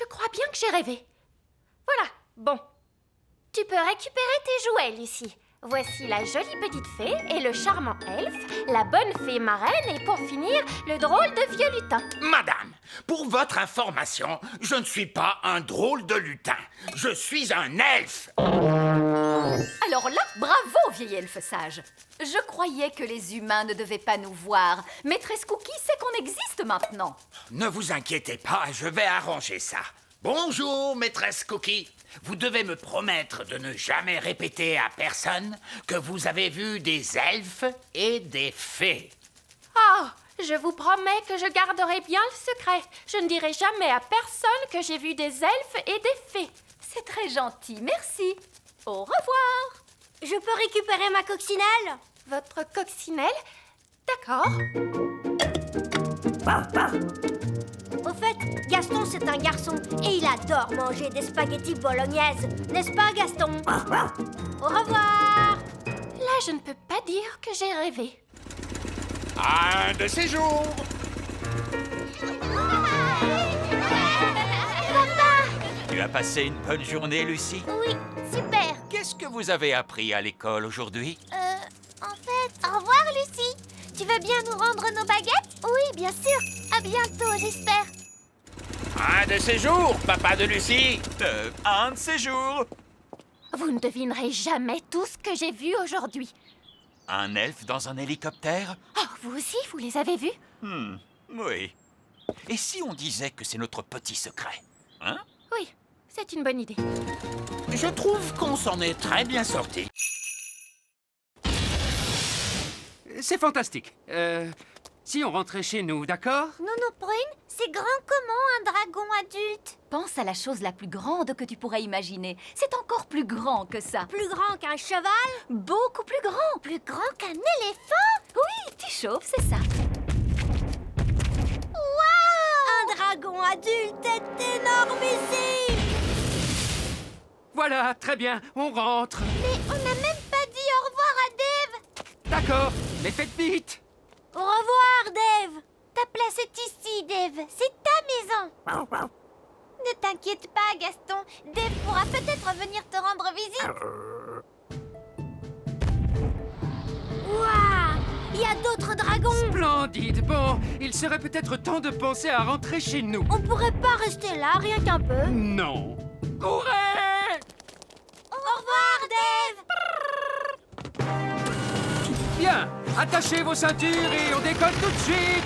crois bien que j'ai rêvé. Voilà, bon. Tu peux récupérer tes jouets, Lucie. Voici la jolie petite fée et le charmant elfe, la bonne fée marraine et pour finir, le drôle de vieux lutin. Madame, pour votre information, je ne suis pas un drôle de lutin. Je suis un elfe. Alors là, bravo, vieil elfe sage. Je croyais que les humains ne devaient pas nous voir. Maîtresse Cookie sait qu'on existe maintenant. Ne vous inquiétez pas, je vais arranger ça. Bonjour, maîtresse Cookie. Vous devez me promettre de ne jamais répéter à personne que vous avez vu des elfes et des fées. Oh, je vous promets que je garderai bien le secret. Je ne dirai jamais à personne que j'ai vu des elfes et des fées. C'est très gentil, merci. Au revoir. Je peux récupérer ma coccinelle? Votre coccinelle? D'accord. Au fait, Gaston, c'est un garçon et il adore manger des spaghettis bolognaises. N'est-ce pas, Gaston? Au revoir! Là, je ne peux pas dire que j'ai rêvé. Un de ces jours. Tu as passé une bonne journée, Lucie? Oui, super. Qu'est-ce que vous avez appris à l'école aujourd'hui? En fait, au revoir, Lucie. Tu veux bien nous rendre nos baguettes? Oui, bien sûr. À bientôt, j'espère. Un de ces jours, papa de Lucie. Un de ces jours. Vous ne devinerez jamais tout ce que j'ai vu aujourd'hui. Un elfe dans un hélicoptère? Oh, vous aussi, vous les avez vus? Oui. Et si on disait que c'est notre petit secret? Hein? Oui, c'est une bonne idée. Je trouve qu'on s'en est très bien sorti. C'est fantastique. Si on rentrait chez nous, d'accord? Nounou Prune, c'est grand comment un dragon adulte? Pense à la chose la plus grande que tu pourrais imaginer. C'est encore plus grand que ça. Plus grand qu'un cheval? Beaucoup plus grand. Plus grand qu'un éléphant? Oui, tu chauffes, c'est ça. Waouh! Un dragon adulte est énormissime! Voilà, très bien, on rentre. Mais on n'a même pas dit au revoir à Dave! D'accord, mais faites vite. Au revoir, Dave! Ta place est ici, Dave. C'est ta maison. Ne t'inquiète pas, Gaston. Dave pourra peut-être venir te rendre visite. Waouh! Il y a d'autres dragons! Splendide. Bon, il serait peut-être temps de penser à rentrer chez nous. On pourrait pas rester là, rien qu'un peu. Non. Courez! Au revoir, Dave! Bien, attachez vos ceintures et on décolle tout de suite.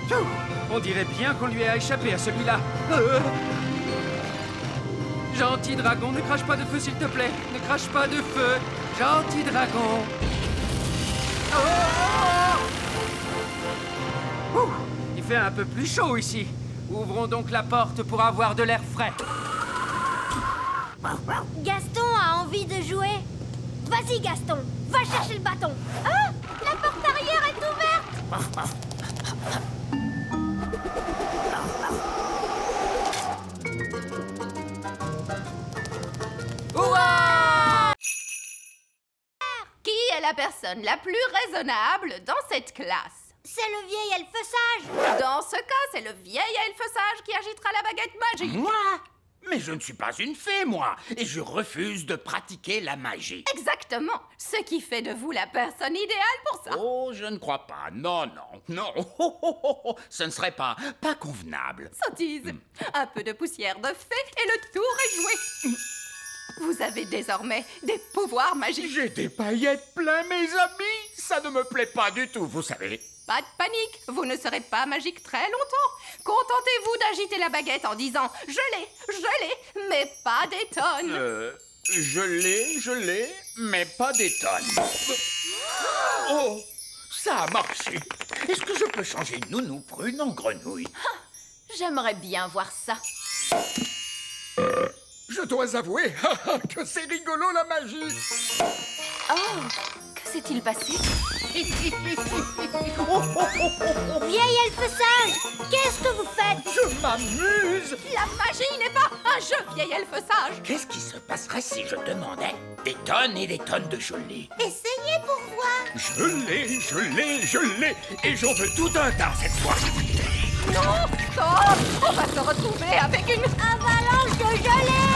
Pfiou, on dirait bien qu'on lui a échappé à celui-là. Gentil dragon, ne crache pas de feu, s'il te plaît. Ne crache pas de feu. Gentil dragon. Ouh, il fait un peu plus chaud ici. Ouvrons donc la porte pour avoir de l'air frais. Gaston a envie de jouer. Vas-y, Gaston, va chercher le bâton. Ah! La porte arrière est ouverte! Qui est la personne la plus raisonnable dans cette classe? C'est le vieil elfe sage. Dans ce cas, c'est le vieil elfe sage qui agitera la baguette magique. Moi? Mais je ne suis pas une fée, moi, et je refuse de pratiquer la magie. Exactement. Ce qui fait de vous la personne idéale pour ça. Oh, je ne crois pas. Non, non, non. Ce ne serait pas convenable. Sottise. Un peu de poussière de fée et le tour est joué. Vous avez désormais des pouvoirs magiques. J'ai des paillettes plein, mes amis. Ça ne me plaît pas du tout, vous savez. Pas de panique, vous ne serez pas magique très longtemps. Contentez-vous d'agiter la baguette en disant « Je l'ai, mais pas des tonnes. Je l'ai, mais pas des tonnes. Oh, ça a marché. Est-ce que je peux changer Nounou Prune en grenouille? J'aimerais bien voir ça. Je dois avouer que c'est rigolo la magie. Oh, que s'est-il passé? Vieil elfe sage, qu'est-ce que vous faites? Je m'amuse. La magie n'est pas un jeu, vieil elfe sage. Qu'est-ce qui se passerait si je demandais des tonnes et des tonnes de gelée? Essayez pour voir. Je l'ai et j'en veux tout un tas cette fois. Non, Stop! On va se retrouver avec une Avalanche de gelée!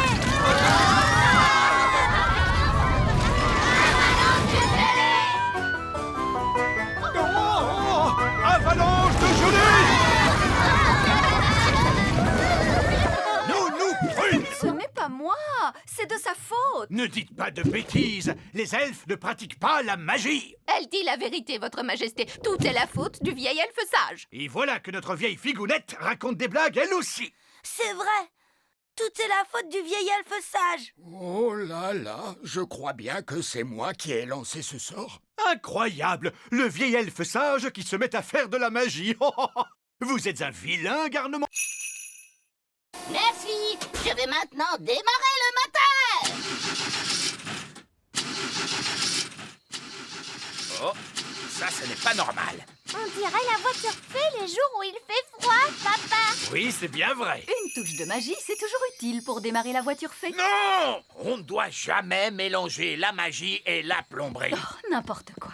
Avalanche de gelée! Nous, Prune! Ce n'est pas moi, c'est de sa faute. Ne dites pas de bêtises. Les elfes ne pratiquent pas la magie. Elle dit la vérité, votre majesté. Tout est la faute du vieil elfe sage. Et voilà que notre vieille figounette raconte des blagues elle aussi. C'est vrai! Tout est la faute du vieil elfe sage! Oh là là, je crois bien que c'est moi qui ai lancé ce sort. Incroyable! Le vieil elfe sage qui se met à faire de la magie. Vous êtes un vilain garnement. Merci! Je vais maintenant démarrer le moteur! Oh, ça, ce n'est pas normal. On dirait la voiture fée les jours où il fait froid, papa! Oui, c'est bien vrai. Une touche de magie, c'est toujours utile pour démarrer la voiture fée. Non! On ne doit jamais mélanger la magie et la plomberie. Oh, n'importe quoi.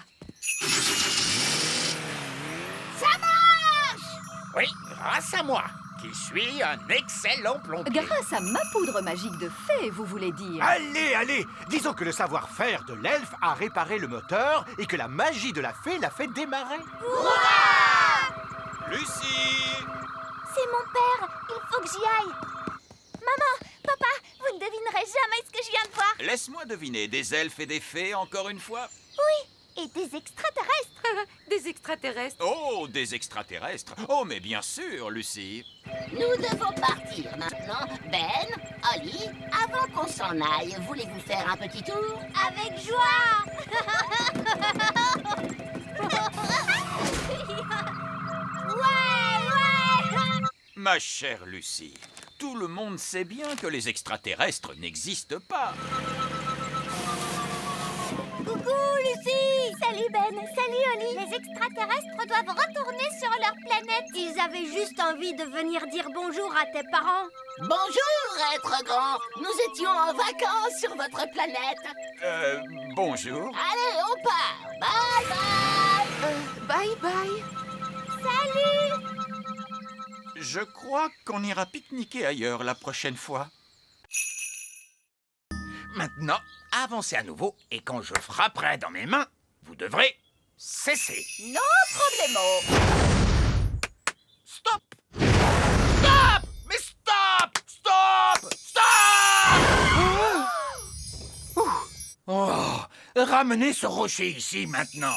Oui, grâce à moi, qui suis un excellent plombier. Grâce à ma poudre magique de fée, vous voulez dire. Allez, disons que le savoir-faire de l'elfe a réparé le moteur et que la magie de la fée l'a fait démarrer. Lucie! C'est mon père! Il faut que j'y aille! Maman! Papa! Vous ne devinerez jamais ce que je viens de voir! Laisse-moi deviner, des elfes et des fées encore une fois? Oui! Et des extraterrestres! Des extraterrestres. Oh, des extraterrestres! Oh, mais bien sûr, Lucie! Nous devons partir maintenant. Ben, Holly, avant qu'on s'en aille, voulez-vous faire un petit tour? Avec joie! Ouais! Ma chère Lucie, tout le monde sait bien que les extraterrestres n'existent pas. Coucou, Lucie! Salut, Ben! Salut, Holly! Les extraterrestres doivent retourner sur leur planète. Ils avaient juste envie de venir dire bonjour à tes parents. Bonjour, être grand. Nous étions en vacances sur votre planète. Bonjour. Allez, on part. Bye bye. Bye bye. Salut! Je crois qu'on ira pique-niquer ailleurs la prochaine fois. Maintenant, avancez à nouveau et quand je frapperai dans mes mains, vous devrez cesser. No problemo. Stop! Stop! Mais stop! Stop! Stop! Oh, ramenez ce rocher ici maintenant.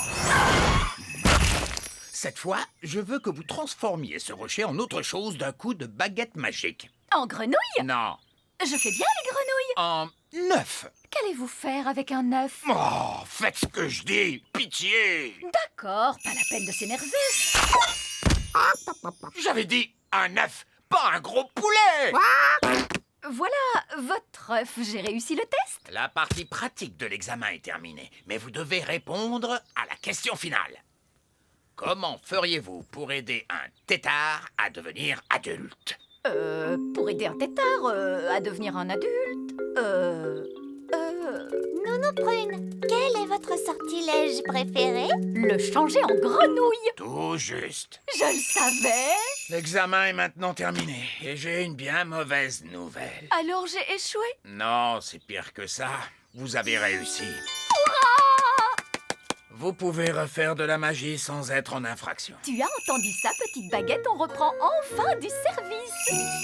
Cette fois, je veux que vous transformiez ce rocher en autre chose d'un coup de baguette magique. En grenouille? Non, Je fais bien les grenouilles. en œuf. Qu'allez-vous faire avec un œuf? Oh, faites ce que je dis, pitié. D'accord, pas la peine de s'énerver. J'avais dit un œuf, pas un gros poulet. Voilà votre œuf, j'ai réussi le test. La partie pratique de l'examen est terminée, mais vous devez répondre à la question finale. Comment feriez-vous pour aider un tétard à devenir adulte? Pour aider un tétard à devenir un adulte, Nounou Prune, quel est votre sortilège préféré? le changer en grenouille. Tout juste. Je le savais. L'examen est maintenant terminé et j'ai une bien mauvaise nouvelle. Alors j'ai échoué. Non, c'est pire que ça. Vous avez réussi. Vous pouvez refaire de la magie sans être en infraction. Tu as entendu ça, petite baguette? On reprend enfin du service.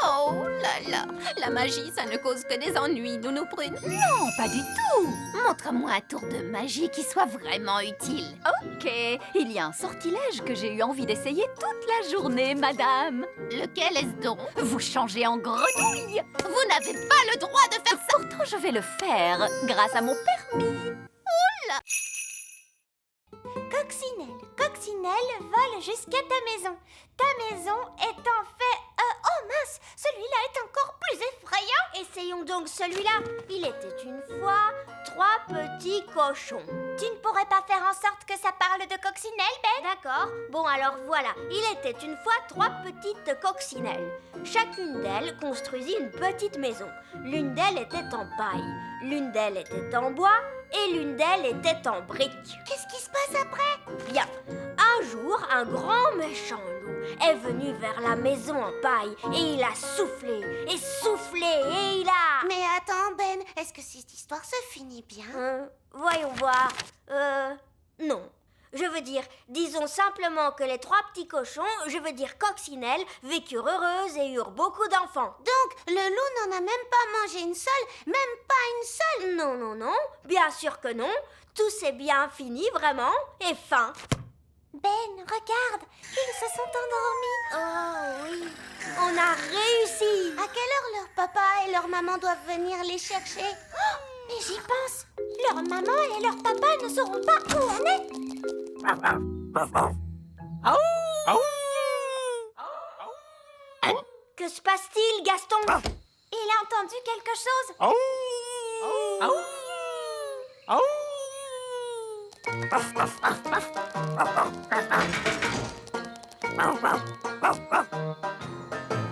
Oh là là, la magie, ça ne cause que des ennuis, Nounou Prune. Non, pas du tout. Montre-moi un tour de magie qui soit vraiment utile. Ok, il y a un sortilège que j'ai eu envie d'essayer toute la journée, madame. Lequel est-ce donc? Vous changez en grenouille. Vous n'avez pas le droit de faire ça. Pourtant, je vais le faire grâce à mon permis. Coccinelle vole jusqu'à ta maison. Ta maison est en fait... oh mince, celui-là est encore plus effrayant. Essayons donc celui-là. Il était une fois 3 petits cochons. Tu ne pourrais pas faire en sorte que ça parle de coccinelle, Ben? D'accord. Bon, alors voilà. Il était une fois 3 petites coccinelles. Chacune d'elles construisit une petite maison. L'une d'elles était en paille, l'une d'elles était en bois et l'une d'elles était en brique. Qu'est-ce qui se passe après? Bien, un jour, un grand méchant loup est venu vers la maison en paille et il a soufflé et il a... Mais attends, Ben, est-ce que cette histoire se finit bien? Voyons voir. Non. Je veux dire, disons simplement que les 3 petits cochons, je veux dire coccinelles, vécurent heureuses et eurent beaucoup d'enfants. Donc, le loup n'en a même pas mangé une seule, même pas une seule? Non, non, non, bien sûr que non. Tout s'est bien fini, vraiment, et fin. Ben, regarde, ils se sont endormis. Oh oui, on a réussi. À quelle heure leur papa et leur maman doivent venir les chercher? Oh, mais j'y pense. Leur maman et leur papa ne sauront pas où on est. Que se passe-t-il, Gaston? Il a entendu quelque chose.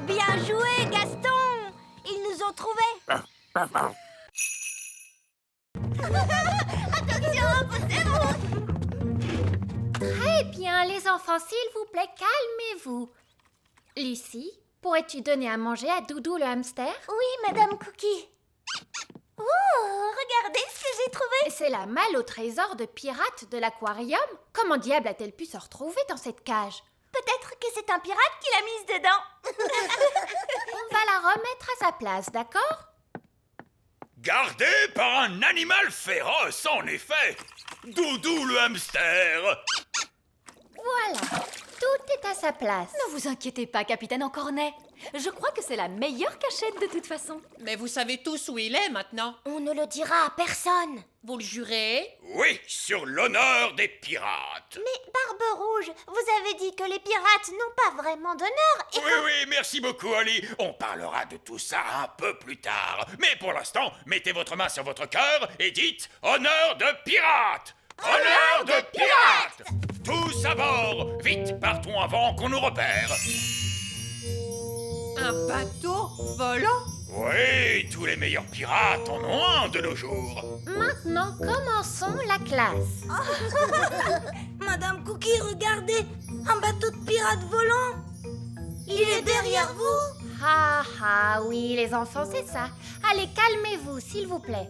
Bien joué, Gaston. Ils nous ont trouvés. Attention, poussez-vous. Très bien, les enfants, s'il vous plaît, calmez-vous. Lucie, pourrais-tu donner à manger à Doudou le hamster? Oui, Madame Cookie. Oh, regardez ce que j'ai trouvé. C'est la malle au trésor de pirate de l'aquarium. Comment diable a-t-elle pu se retrouver dans cette cage? Peut-être que c'est un pirate qui l'a mise dedans. On va la remettre à sa place, d'accord? Gardé par un animal féroce, en effet. Doudou le hamster. Voilà, tout est à sa place. Ne vous inquiétez pas, capitaine Encornet. Je crois que c'est la meilleure cachette de toute façon. Mais vous savez tous où il est maintenant. On ne le dira à personne. Vous le jurez? Oui, sur l'honneur des pirates. Mais Barbe Rouge, vous avez dit que les pirates n'ont pas vraiment d'honneur et Oui, merci beaucoup, Oli. On parlera de tout ça un peu plus tard. Mais pour l'instant, mettez votre main sur votre cœur et dites « Honneur de pirate !» Honneur de pirate! Tous à bord! Vite, partons avant qu'on nous repère. Un bateau volant? Oui, tous les meilleurs pirates en ont un de nos jours. Maintenant, commençons la classe. Madame Cookie, regardez, un bateau de pirates volant. Il est derrière vous. Ah ah, oui, les enfants, c'est ça. Allez, calmez-vous, s'il vous plaît.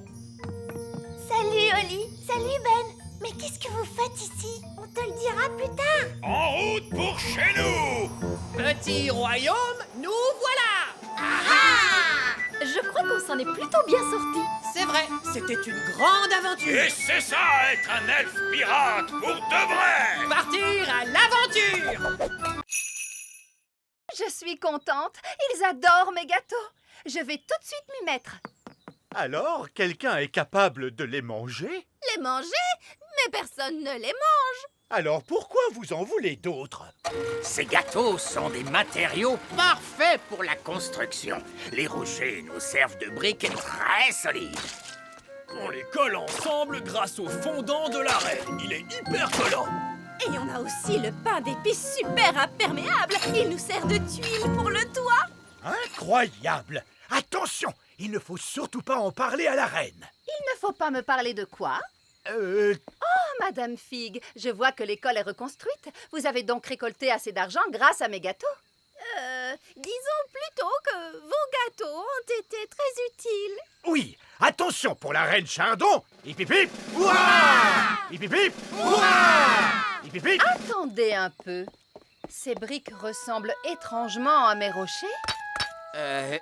Salut Oli, salut Ben. Mais qu'est-ce que vous faites ici? On te le dira plus tard. En route pour chez nous! Petit royaume, nous voilà! Je crois qu'on s'en est plutôt bien sortis. C'est vrai, c'était une grande aventure. Et c'est ça, être un elfe pirate pour de vrai! Partir à l'aventure! Je suis contente. Ils adorent mes gâteaux. Je vais tout de suite m'y mettre. Alors, quelqu'un est capable de les manger? Les manger? Mais personne ne les mange. Alors pourquoi vous en voulez d'autres? Ces gâteaux sont des matériaux parfaits pour la construction. Les rochers nous servent de briques très solides. On les colle ensemble grâce au fondant de la reine. Il est hyper collant. Et on a aussi le pain d'épices super imperméable. Il nous sert de tuile pour le toit. Incroyable! Attention, il ne faut surtout pas en parler à la reine. Il ne faut pas me parler de quoi? Madame Fig, je vois que l'école est reconstruite. Vous avez donc récolté assez d'argent grâce à mes gâteaux? Disons plutôt que vos gâteaux ont été très utiles. Oui, attention pour la reine Chardon. Hip hip hip! Ouah! Hip hip hip! Ouah! Hip hip hip! Attendez un peu. Ces briques ressemblent étrangement à mes rochers.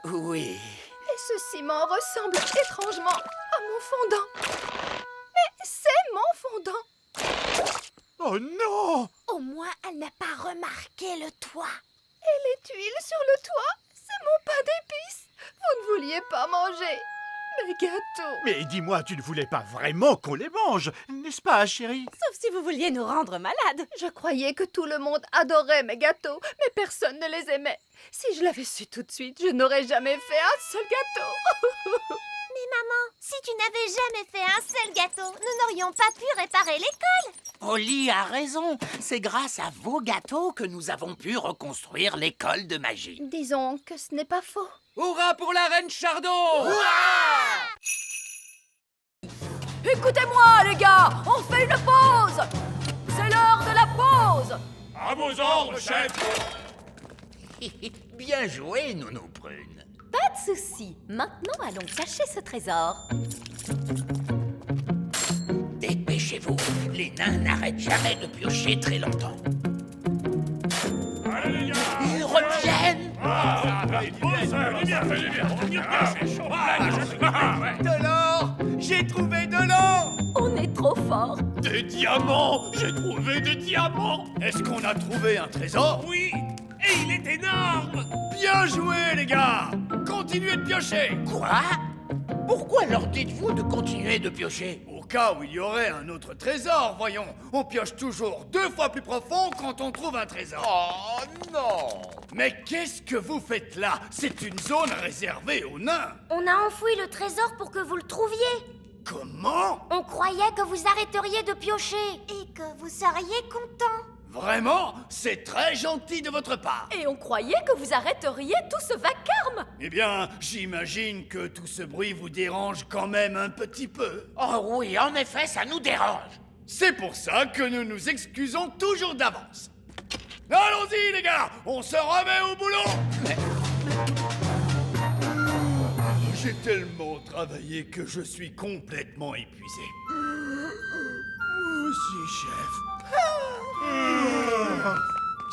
Oui. Et ce ciment ressemble étrangement à mon fondant. Mais c'est mon fondant. Oh non! Au moins, elle n'a pas remarqué le toit. Et les tuiles sur le toit, c'est mon pain d'épices. Vous ne vouliez pas manger mes gâteaux. Mais dis-moi, tu ne voulais pas vraiment qu'on les mange, n'est-ce pas, chérie? Sauf si vous vouliez nous rendre malades. Je croyais que tout le monde adorait mes gâteaux, mais personne ne les aimait. Si je l'avais su tout de suite, je n'aurais jamais fait un seul gâteau. Mais maman, si tu n'avais jamais fait un seul gâteau, nous n'aurions pas pu réparer l'école. Oli a raison. C'est grâce à vos gâteaux que nous avons pu reconstruire l'école de magie. Disons que ce n'est pas faux. Hurrah pour la reine Chardon! Écoutez-moi, les gars, on fait une pause. C'est l'heure de la pause. À vos ordres, chef. Bien joué, Nounou Prune. Pas de souci. Maintenant, allons cacher ce trésor. Dépêchez-vous, les nains n'arrêtent jamais de piocher très longtemps. Allez, les gars. Ils reviennent. De l'or! J'ai trouvé de l'or! On est trop fort. Des diamants. J'ai trouvé des diamants. Est-ce qu'on a trouvé un trésor? Oui, et il est énorme. Bien joué, les gars! Continuez de piocher! Quoi? Pourquoi leur dites-vous de continuer de piocher? Au cas où il y aurait un autre trésor, voyons. On pioche toujours 2 fois plus profond quand on trouve un trésor. Oh non! Mais qu'est-ce que vous faites là? C'est une zone réservée aux nains. On a enfoui le trésor pour que vous le trouviez. Comment? On croyait que vous arrêteriez de piocher. Et que vous seriez content. Vraiment? C'est très gentil de votre part. Et on croyait que vous arrêteriez tout ce vacarme. Eh bien, j'imagine que tout ce bruit vous dérange quand même un petit peu. Oh oui, en effet, ça nous dérange. C'est pour ça que nous nous excusons toujours d'avance. Allons-y, les gars! On se remet au boulot! J'ai tellement travaillé que je suis complètement épuisé. Moi aussi, chef.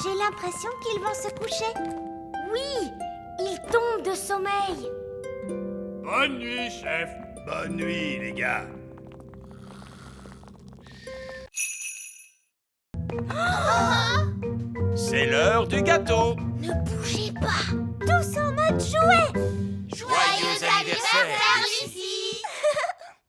J'ai l'impression qu'ils vont se coucher. Oui, ils tombent de sommeil. Bonne nuit, chef. Bonne nuit, les gars. C'est l'heure du gâteau. Ne bougez pas. Tous en mode jouet. Joyeux anniversaire, Lucie.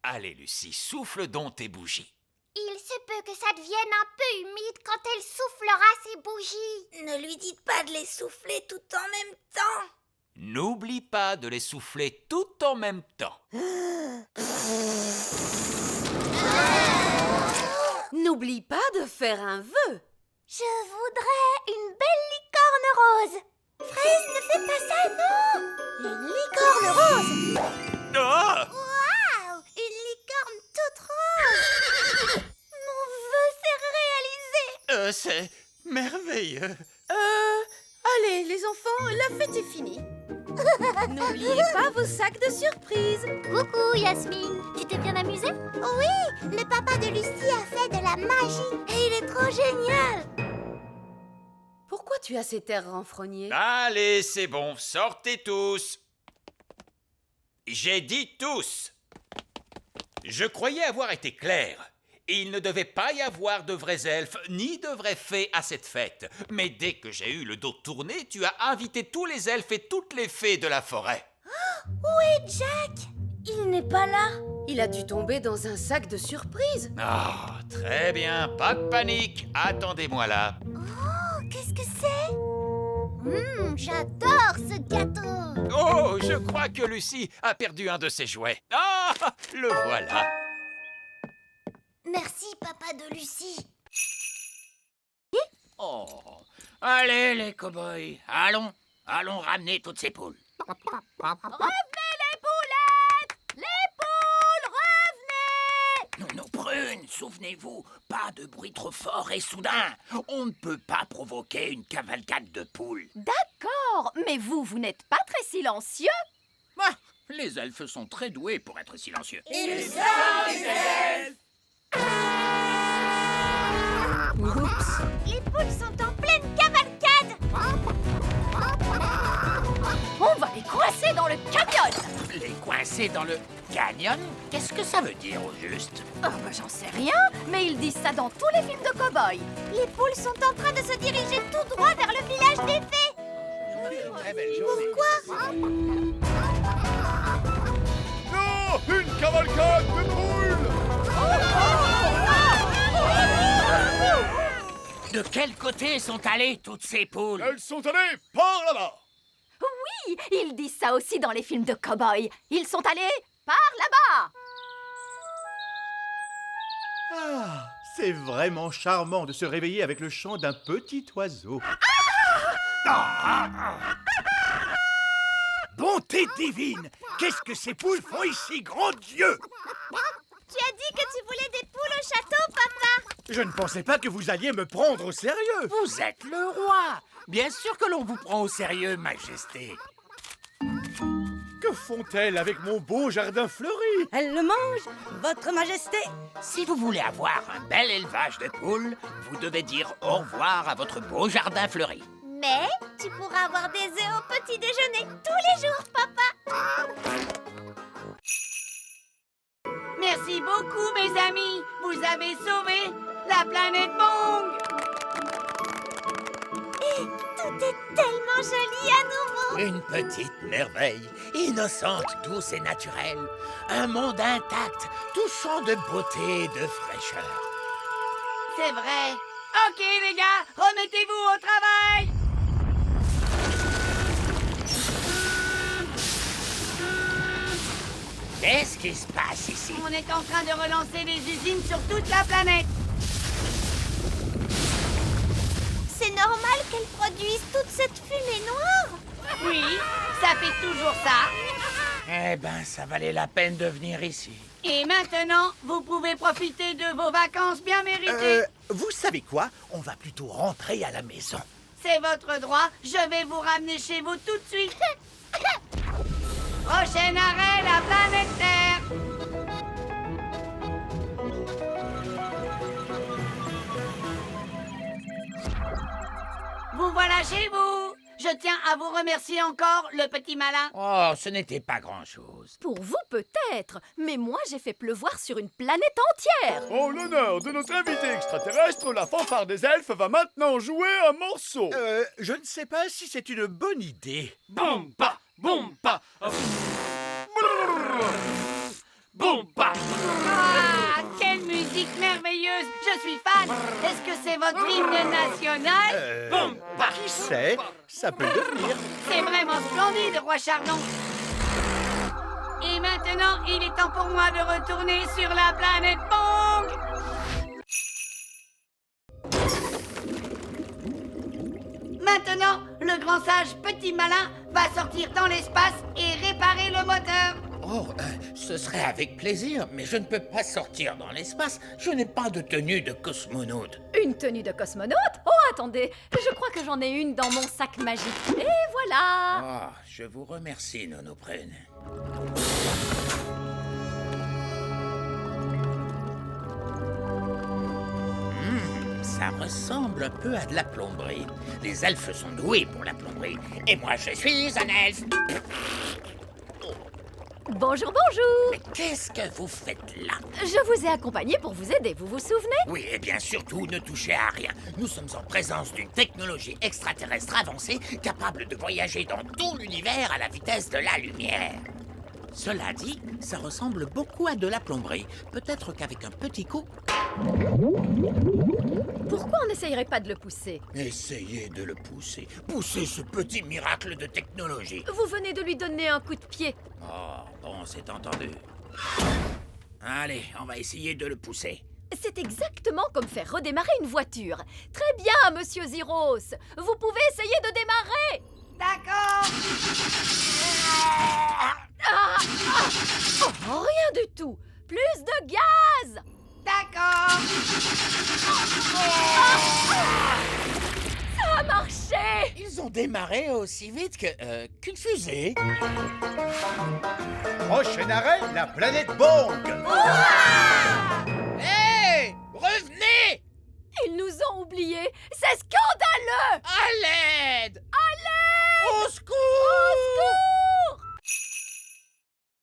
Allez, Lucie, souffle donc tes bougies. Il se peut que ça devienne un peu humide quand elle soufflera ses bougies. Ne lui dites pas de les souffler tout en même temps. N'oublie pas de les souffler tout en même temps. N'oublie pas de faire un vœu. Je voudrais une belle licorne rose. Fraise, ne fais pas ça, non. Une licorne rose. Ah! Waouh, une licorne toute rose. Mon vœu s'est réalisé. C'est merveilleux. Allez, les enfants, la fête est finie. N'oubliez pas vos sacs de surprise. Coucou Yasmine, tu t'es bien amusée? Oui, le papa de Lucie a fait de la magie et il est trop génial. Pourquoi tu as cet air renfrogné? Allez, c'est bon, sortez tous. J'ai dit tous. Je croyais avoir été clair. Il ne devait pas y avoir de vrais elfes ni de vrais fées à cette fête. Mais dès que j'ai eu le dos tourné, tu as invité tous les elfes et toutes les fées de la forêt. Où est Jack? Il n'est pas là. Il a dû tomber dans un sac de surprise. Ah, très bien, pas de panique. Attendez-moi là. Oh, qu'est-ce que c'est? J'adore ce gâteau. Oh, je crois que Lucie a perdu un de ses jouets. Ah, le voilà. Merci, papa de Lucie. Oh, allez les cow-boys, allons ramener toutes ces poules. Revenez les poulettes! Les poules, revenez! Nounou Prune, souvenez-vous, pas de bruit trop fort et soudain. On ne peut pas provoquer une cavalcade de poules. D'accord, mais vous n'êtes pas très silencieux. Ah, les elfes sont très doués pour être silencieux. Ils sont des elfes. Oups. Les poules sont en pleine cavalcade. On va les coincer dans le canyon. Les coincer dans le canyon? Qu'est-ce que ça veut dire au juste? Oh, bah, j'en sais rien, mais ils disent ça dans tous les films de cow-boys. Les poules sont en train de se diriger tout droit vers le village des fées. Pourquoi? Non! Une cavalcade de poules! De quel côté sont allées toutes ces poules? Elles sont allées par là-bas! Oui, ils disent ça aussi dans les films de cow-boys. Ils sont allés par là-bas. Ah, c'est vraiment charmant de se réveiller avec le chant d'un petit oiseau. Bonté divine! Qu'est-ce que ces poules font ici, grand Dieu? Tu as dit que tu voulais des poules au château, papa. Je ne pensais pas que vous alliez me prendre au sérieux. Vous êtes le roi. Bien sûr que l'on vous prend au sérieux, Majesté. Que font-elles avec mon beau jardin fleuri? Elle le mange, votre majesté. Si vous voulez avoir un bel élevage de poules, vous devez dire au revoir à votre beau jardin fleuri. Mais tu pourras avoir des œufs au petit déjeuner tous les jours, papa. Merci beaucoup, mes amis. Vous avez sauvé la planète Bong. Et tout est tellement joli à nouveau. Une petite merveille, innocente, douce et naturelle. Un monde intact, touchant de beauté et de fraîcheur. C'est vrai. Ok, les gars, remettez-vous au travail. Qu'est-ce qui se passe ici? On est en train de relancer les usines sur toute la planète. C'est normal qu'elles produisent toute cette fumée noire. Oui, ça fait toujours ça. Eh ben, ça valait la peine de venir ici. Et maintenant, vous pouvez profiter de vos vacances bien méritées. Vous savez quoi? On va plutôt rentrer à la maison. C'est votre droit. Je vais vous ramener chez vous tout de suite. Prochain arrêt, la planète Terre. Vous voilà chez vous. Je tiens à vous remercier encore, le petit malin. Oh, ce n'était pas grand-chose. Pour vous peut-être, mais moi j'ai fait pleuvoir sur une planète entière. En l'honneur de notre invité extraterrestre, la fanfare des elfes va maintenant jouer un morceau. Je ne sais pas si c'est une bonne idée. Bomba, bomba. Bomba. Ah, quelle musique merveilleuse. Je suis fan. Est-ce que c'est votre hymne national? Qui sait? Ça peut devenir. C'est vraiment splendide, roi Chardon. Et maintenant, il est temps pour moi de retourner sur la planète Bong. Maintenant, le grand sage petit malin va sortir dans l'espace et réparer le moteur. Oh, ce serait avec plaisir, mais je ne peux pas sortir dans l'espace. Je n'ai pas de tenue de cosmonaute. Une tenue de cosmonaute? Oh, attendez, je crois que j'en ai une dans mon sac magique. Et voilà. Oh, je vous remercie, Nono Prune. Ça ressemble un peu à de la plomberie. Les elfes sont doués pour la plomberie. Et moi, je suis un elfe. Bonjour, bonjour. Mais qu'est-ce que vous faites là? Je vous ai accompagné pour vous aider, vous vous souvenez? Oui, et bien surtout, ne touchez à rien. Nous sommes en présence d'une technologie extraterrestre avancée capable de voyager dans tout l'univers à la vitesse de la lumière. Cela dit, ça ressemble beaucoup à de la plomberie. Peut-être qu'avec un petit coup... Pourquoi on n'essayerait pas de le pousser? Essayez de le pousser. Poussez ce petit miracle de technologie. Vous venez de lui donner un coup de pied. Oh, bon, c'est entendu. Allez, on va essayer de le pousser. C'est exactement comme faire redémarrer une voiture. Très bien, monsieur Ziros. Vous pouvez essayer de démarrer. D'accord. Oh, rien du tout. Plus de gaz. D'accord. Ça a marché. Ils ont démarré aussi vite qu'une fusée. Prochain arrêt, la planète Bong. Hé! Revenez! Ils nous ont oubliés. C'est scandaleux. À l'aide! À l'aide! Au secours! Au secours!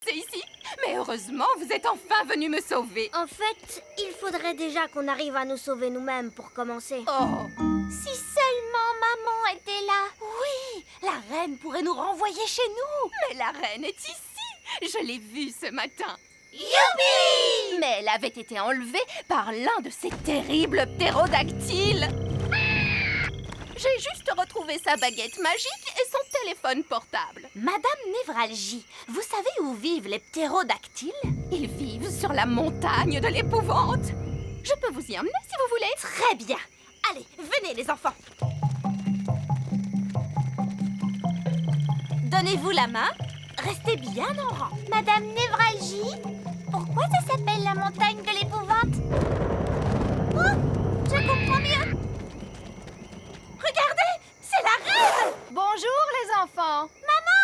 C'est ici. Mais heureusement, vous êtes enfin venu me sauver. En fait, il faudrait déjà qu'on arrive à nous sauver nous-mêmes pour commencer. Oh. Si seulement maman était là. Oui, la reine pourrait nous renvoyer chez nous. Mais la reine est ici. Je l'ai vue ce matin. Youpi! Mais elle avait été enlevée par l'un de ces terribles ptérodactyles. J'ai juste retrouvé sa baguette magique et son téléphone portable. Madame Névralgie, vous savez où vivent les ptérodactyles? Ils vivent sur la montagne de l'épouvante. Je peux vous y emmener si vous voulez. Très bien. Allez, venez les enfants. Donnez-vous la main. Restez bien en rang. Madame Névralgie, pourquoi ça s'appelle la montagne de l'épouvante. Oh, je comprends mieux. Regardez, c'est la reine. Bonjour les enfants. Maman,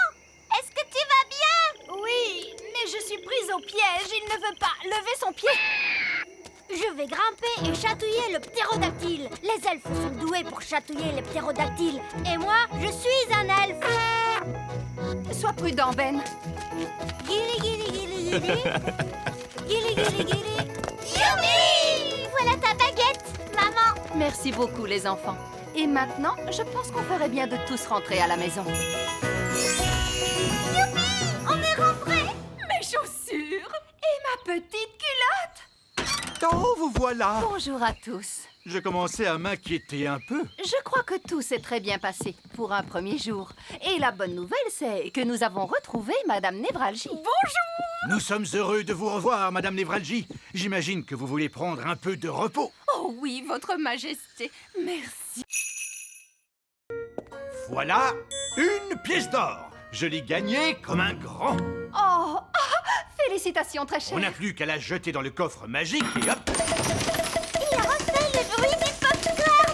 est-ce que tu vas bien? Oui, mais je suis prise au piège. Il ne veut pas lever son pied. Je vais grimper et chatouiller le ptérodactyle. Les elfes sont doués pour chatouiller les ptérodactyles. Et moi, je suis un elfe. Sois prudent, Ben. Guili, guili, guili, guili. Guili, guili, guili. Youpi! Voilà ta baguette, maman. Merci beaucoup les enfants. Et maintenant, je pense qu'on ferait bien de tous rentrer à la maison. Youpi! On est rentrés. Mes chaussures et ma petite culotte. Oh, vous voilà! Bonjour à tous. Je commençais à m'inquiéter un peu. Je crois que tout s'est très bien passé pour un premier jour. Et la bonne nouvelle, c'est que nous avons retrouvé Madame Névralgie. Bonjour! Nous sommes heureux de vous revoir, Madame Névralgie. J'imagine que vous voulez prendre un peu de repos. Oh oui, Votre Majesté. Merci. Voilà une pièce d'or. Je l'ai gagnée comme un grand. Oh, félicitations très chère. On n'a plus qu'à la jeter dans le coffre magique et hop. Il a refait le bruit du popcorn.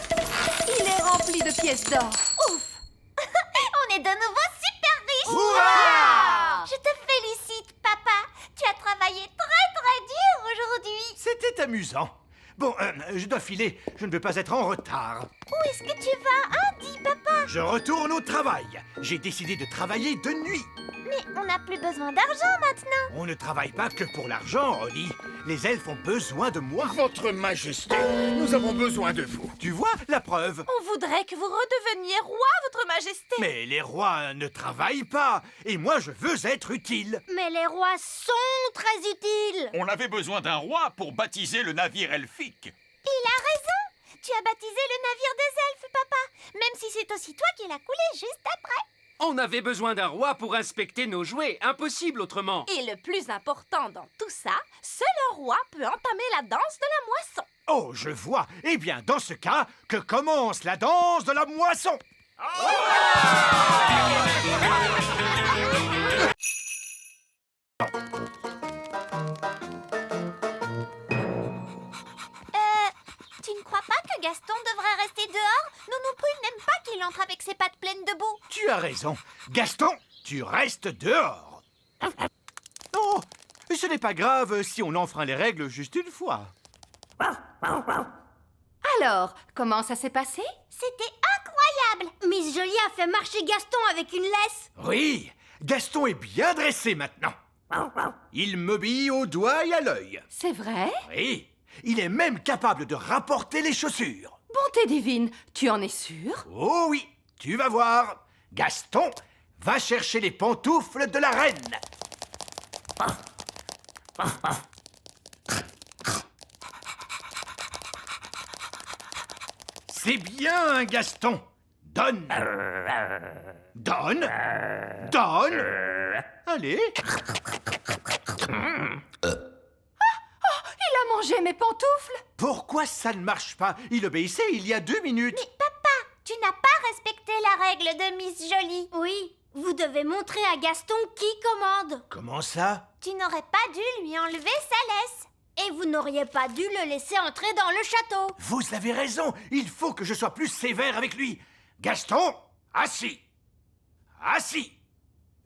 Il est rempli de pièces d'or. Ouf! On est de nouveau super riches. Hurrah! Je te félicite, papa. Tu as travaillé très dur aujourd'hui. C'était amusant. Bon, je dois filer. Je ne veux pas être en retard. Où est-ce que tu vas, hein, dis papa? Je retourne au travail. J'ai décidé de travailler de nuit. Mais on n'a plus besoin d'argent maintenant. On ne travaille pas que pour l'argent, Holly. Les elfes ont besoin de moi. Votre Majesté, nous avons besoin de vous. Tu vois, la preuve. On voudrait que vous redeveniez roi, Votre Majesté. Mais les rois ne travaillent pas. Et moi, je veux être utile. Mais les rois sont très utiles. On avait besoin d'un roi pour baptiser le navire elfique. Il a raison. Tu as baptisé le navire des elfes, papa. Même si c'est aussi toi qui l'as coulé juste après. On avait besoin d'un roi pour inspecter nos jouets. Impossible autrement. Et le plus important dans tout ça, seul un roi peut entamer la danse de la moisson. Oh, je vois. Eh bien, dans ce cas, que commence la danse de la moisson. Tu ne crois pas que Gaston devrait rester dehors? Nounou Prune n'aime pas qu'il entre avec ses pattes pleines de boue. Tu as raison. Gaston, tu restes dehors. Oh, ce n'est pas grave si on enfreint les règles juste une fois. Alors, comment ça s'est passé? C'était incroyable. Miss Jolie a fait marcher Gaston avec une laisse. Oui, Gaston est bien dressé maintenant. Il m'obéit au doigt et à l'œil. C'est vrai? Oui, il est même capable de rapporter les chaussures. Bonté divine, tu en es sûr? Oh oui, tu vas voir. Gaston, va chercher les pantoufles de la reine. C'est bien, Gaston. Donne. Donne. Donne. Allez. Il a mangé mes pantoufles? Pourquoi ça ne marche pas? Il obéissait il y a 2 minutes. Mais papa, tu n'as pas respecté la règle de Miss Jolie. Oui, vous devez montrer à Gaston qui commande. Comment ça? Tu n'aurais pas dû lui enlever sa laisse. Et vous n'auriez pas dû le laisser entrer dans le château. Vous avez raison. Il faut que je sois plus sévère avec lui. Gaston, assis. Assis.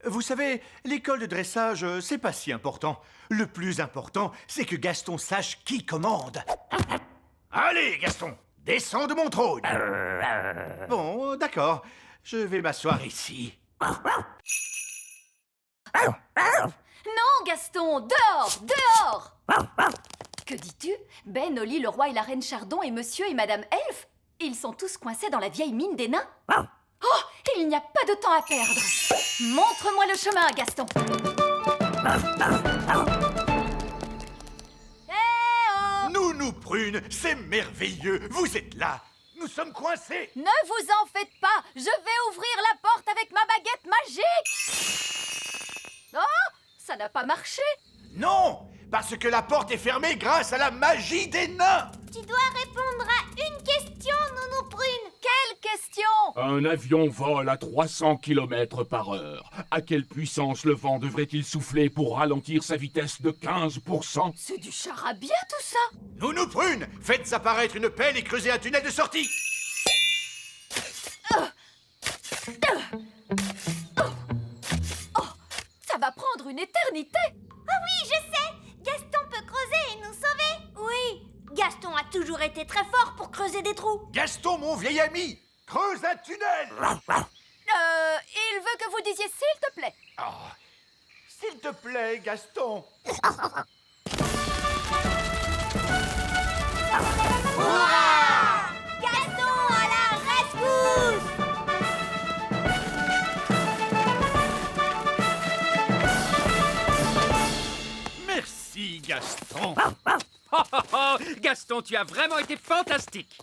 Vous savez, l'école de dressage, c'est pas si important. Le plus important, c'est que Gaston sache qui commande. Allez, Gaston, descends de mon trône. Bon, d'accord. Je vais m'asseoir ici. Non, Gaston, dehors, dehors! Que dis-tu? Ben, Oli, le roi et la reine Chardon et monsieur et madame Elfe, ils sont tous coincés dans la vieille mine des nains. Oh, il n'y a pas de temps à perdre. Montre-moi le chemin, Gaston. Nounou Prune, c'est merveilleux. Vous êtes là. Nous sommes coincés. Ne vous en faites pas, je vais ouvrir la porte avec ma baguette magique. Oh, ça n'a pas marché. Non, parce que la porte est fermée grâce à la magie des nains. Tu dois répondre à une question, Nounou Prune. Quelle question? Un avion vole à 300 km/h. À quelle puissance le vent devrait-il souffler pour ralentir sa vitesse de 15%? C'est du charabia tout ça. Nounou Prune, faites apparaître une pelle et creusez un tunnel de sortie. Ça va prendre une éternité. Ah oui, je sais. Gaston peut creuser et nous sauver. Oui, Gaston a toujours été très fort pour creuser des trous. Gaston, mon vieil ami, creuse un tunnel. Il veut que vous disiez s'il te plaît. Oh, s'il te plaît, Gaston. Hurrah! Gaston à la rescousse! Merci, Gaston. Gaston, tu as vraiment été fantastique.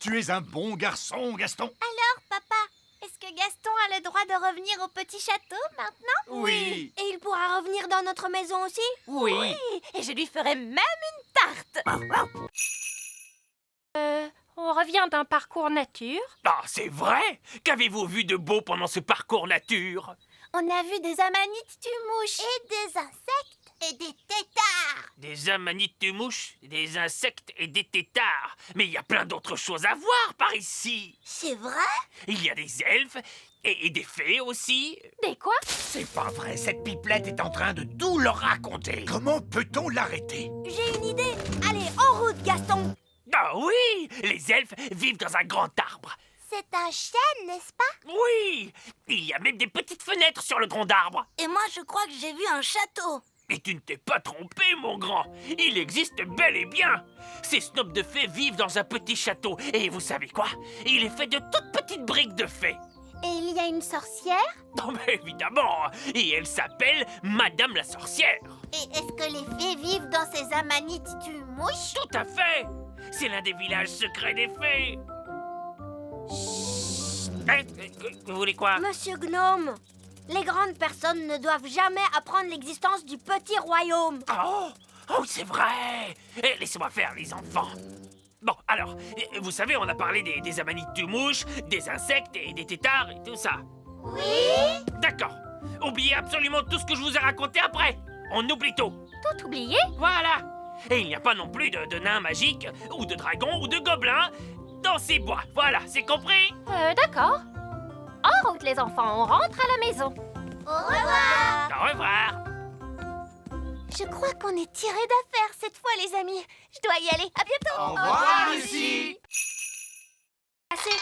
Tu es un bon garçon, Gaston. Alors, papa, est-ce que Gaston a le droit de revenir au petit château maintenant? Oui. Et il pourra revenir dans notre maison aussi? Oui. Et je lui ferai même une tarte. On revient d'un parcours nature. Ah, c'est vrai? Qu'avez-vous vu de beau pendant ce parcours nature? On a vu des amanites tumouches. Et des insectes et des têtards. Des amanites-mouches, des insectes et des têtards. Mais il y a plein d'autres choses à voir par ici. C'est vrai? Il y a des elfes et des fées aussi. Des quoi? C'est pas vrai, cette pipelette est en train de tout leur raconter. Comment peut-on l'arrêter? J'ai une idée. Allez, en route, Gaston. Ah oui! Les elfes vivent dans un grand arbre. C'est un chêne, n'est-ce pas? Oui! Il y a même des petites fenêtres sur le tronc d'arbre. Et moi, je crois que j'ai vu un château. Et tu ne t'es pas trompé, mon grand. Il existe bel et bien. Ces snobs de fées vivent dans un petit château. Et vous savez quoi? Il est fait de toutes petites briques de fées. Et il y a une sorcière? Non, mais évidemment. Et elle s'appelle Madame la sorcière. Et est-ce que les fées vivent dans ces amanites tumouches? Tout à fait. C'est l'un des villages secrets des fées. Vous voulez quoi? Monsieur Gnome, les grandes personnes ne doivent jamais apprendre l'existence du petit royaume. Oh, c'est vrai. Laissez-moi faire, les enfants. Bon, alors, vous savez, on a parlé des amanites-mouches, des insectes et des têtards et tout ça. Oui? D'accord. Oubliez absolument tout ce que je vous ai raconté après. On oublie tout. Tout oublié? Voilà. Et il n'y a pas non plus de nains magiques, ou de dragons, ou de gobelins dans ces bois. Voilà, c'est compris? D'accord. En route, les enfants, on rentre à la maison. Au revoir. Au revoir. Je crois qu'on est tiré d'affaire cette fois, les amis. Je dois y aller. À bientôt. Au revoir, Lucie. Cassée.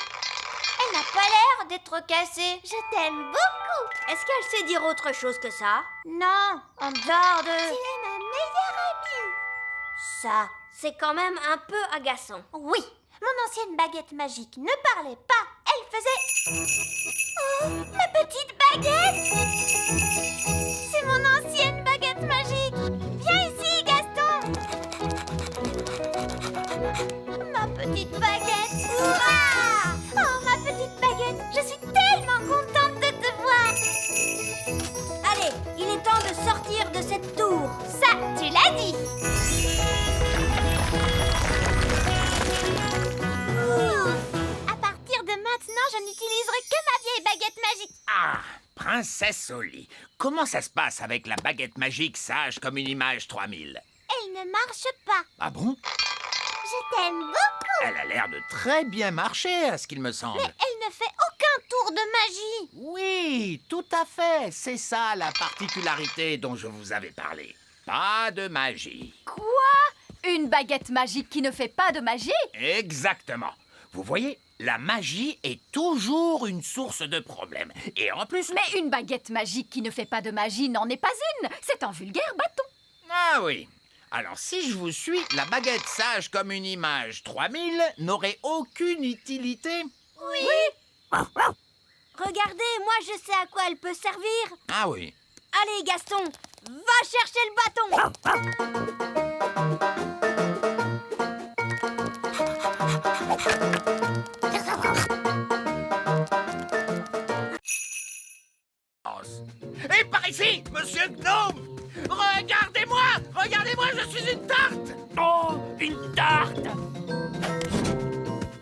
Elle n'a pas l'air d'être cassée. Je t'aime beaucoup. Est-ce qu'elle sait dire autre chose que ça? Non, en dehors de... Tu es ma meilleure amie. Ça, c'est quand même un peu agaçant. Oui, mon ancienne baguette magique ne parlait pas. Elle faisait... Oh, ma petite baguette! C'est mon ancienne baguette magique. Viens ici, Gaston. Ma petite baguette. Hurrah! Oh, ma petite baguette, je suis tellement contente de te voir. Allez, il est temps de sortir de cette tour. Ça, tu l'as dit. À partir de maintenant, je n'utiliserai que ma vieille baguette magique. Ah, Princesse Oli, comment ça se passe avec la baguette magique sage comme une image 3000? Elle ne marche pas. Ah bon? Je t'aime beaucoup. Elle a l'air de très bien marcher, à ce qu'il me semble. Mais elle ne fait aucun tour de magie. Oui, tout à fait. C'est ça la particularité dont je vous avais parlé. Pas de magie. Quoi? Une baguette magique qui ne fait pas de magie? Exactement. Vous voyez, la magie est toujours une source de problèmes. Et en plus... Mais une baguette magique qui ne fait pas de magie n'en est pas une. C'est un vulgaire bâton. Ah oui. Alors, si je vous suis, la baguette sage comme une image 3000 n'aurait aucune utilité. Oui. Regardez, moi je sais à quoi elle peut servir. Ah oui. Allez, Gaston, va chercher le bâton. Et par ici, monsieur Gnome! Regardez-moi! Regardez-moi, je suis une tarte! Oh, une tarte!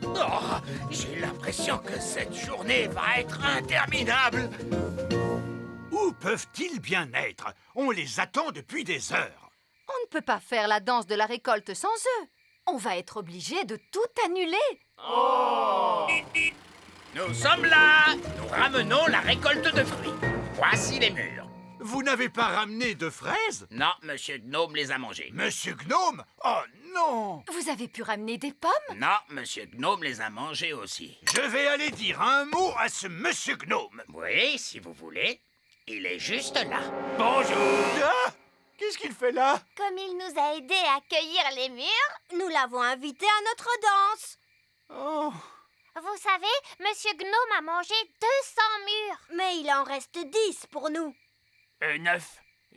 Oh, J'ai l'impression que cette journée va être interminable. Où peuvent-ils bien être? On les attend depuis des heures. On ne peut pas faire la danse de la récolte sans eux. On va être obligé de tout annuler. Oh! Nous sommes là. Nous ramenons la récolte de fruits. Voici les mûres. Vous n'avez pas ramené de fraises? Non, Monsieur Gnome les a mangées. Monsieur Gnome? Oh non! Vous avez pu ramener des pommes? Non, Monsieur Gnome les a mangées aussi. Je vais aller dire un mot à ce Monsieur Gnome. Oui, si vous voulez. Il est juste là. Bonjour! Ah! Qu'est-ce qu'il fait là? Comme il nous a aidés à cueillir les mûres, nous l'avons invité à notre danse. Oh! Vous savez, Monsieur Gnome a mangé 200 mûres. Mais il en reste 10 pour nous. 9.